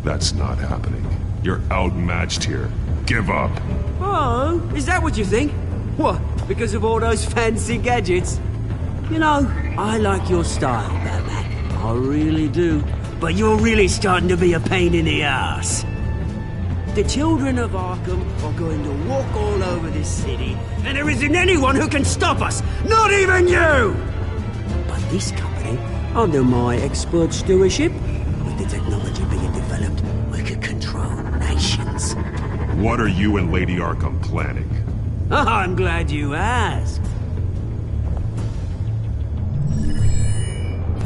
That's not happening. You're outmatched here. Give up. Oh, is that what you think? What, because of all those fancy gadgets? You know, I like your style, Batman. I really do. But you're really starting to be a pain in the ass. The children of Arkham are going to walk all over this city, and there isn't anyone who can stop us, not even you! But this company, under my expert stewardship, with the technology being developed, we could control nations. What are you and Lady Arkham planning? I'm glad you asked.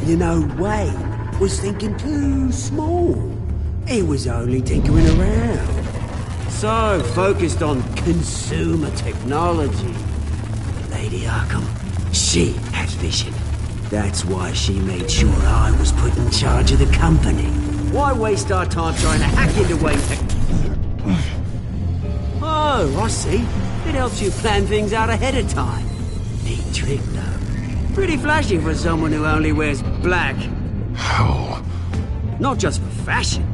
You know, Wayne was thinking too small. He was only tinkering around. So focused on consumer technology. Lady Arkham, she has vision. That's why she made sure I was put in charge of the company. Why waste our time trying to hack into Wayne Oh, I see. It helps you plan things out ahead of time. Neat trick, though. Pretty flashy for someone who only wears black. Hell. Not just for fashion.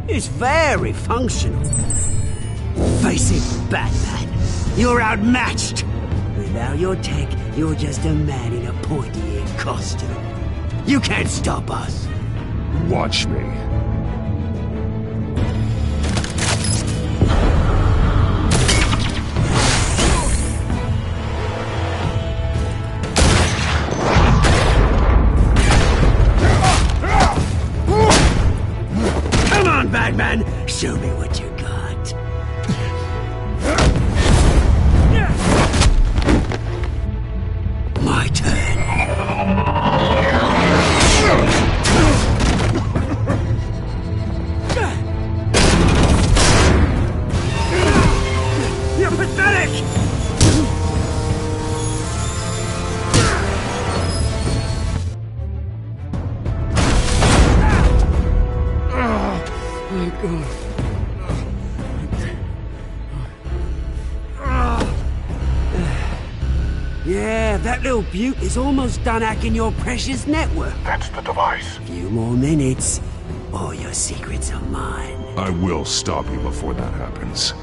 It's very functional. Face it, Batman. You're outmatched. Without your tech, you're just a man in a pointy-eared costume. You can't stop us. Watch me. Come on, Batman. Show me what you got. My turn. You're pathetic! Oh, my God. Yeah, that little beaut is almost done hacking your precious network. That's the device. Few more minutes, all your secrets are mine. I will stop you before that happens.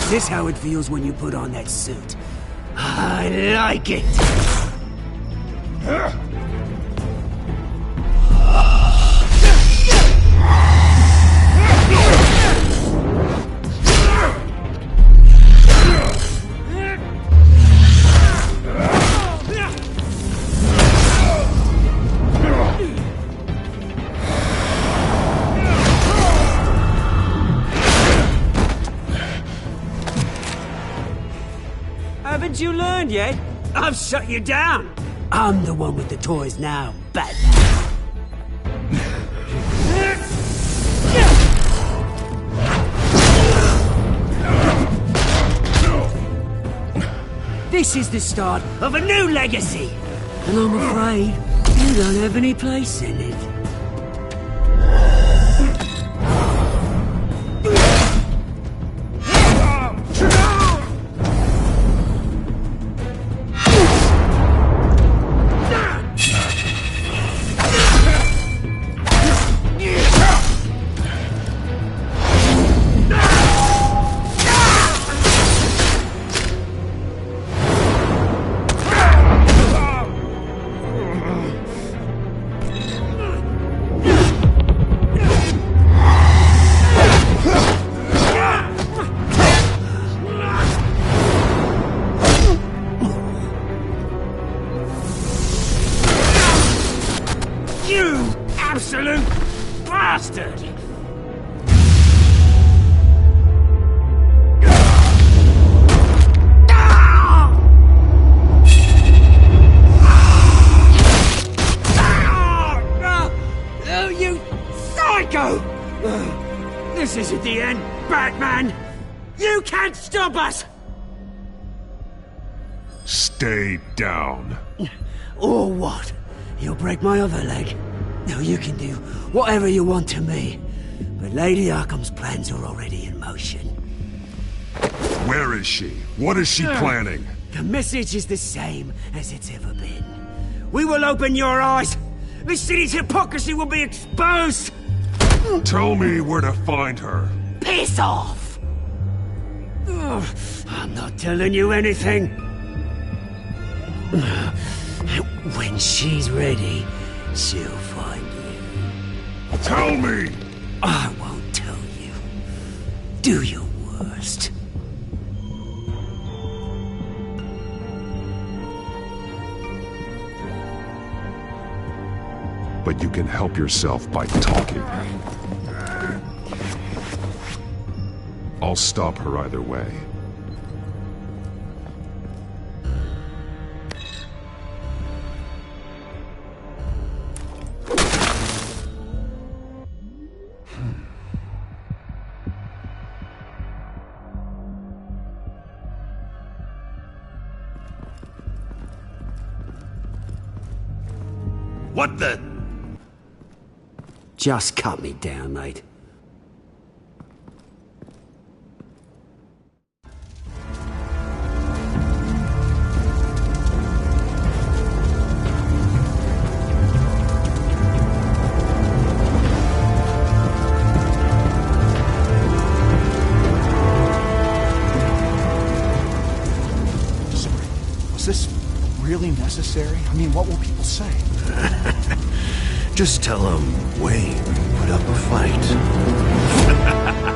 Is this how it feels when you put on that suit? I like it! Haven't you learned yet? I've shut you down. I'm the one with the toys now, Batman. This is the start of a new legacy, and I'm afraid you don't have any place in it. You can't stop us! Stay down. Or what? You'll break my other leg. Now you can do whatever you want to me. But Lady Arkham's plans are already in motion. Where is she? What is she planning? The message is the same as it's ever been. We will open your eyes. This city's hypocrisy will be exposed. Tell me where to find her. Piss off! I'm not telling you anything. When she's ready, she'll find you. Tell me! I won't tell you. Do your worst. But you can help yourself by talking. I'll stop her either way. What the? Just cut me down, mate. Was this really necessary? I mean, what will people say? Just tell them Wayne put up a fight.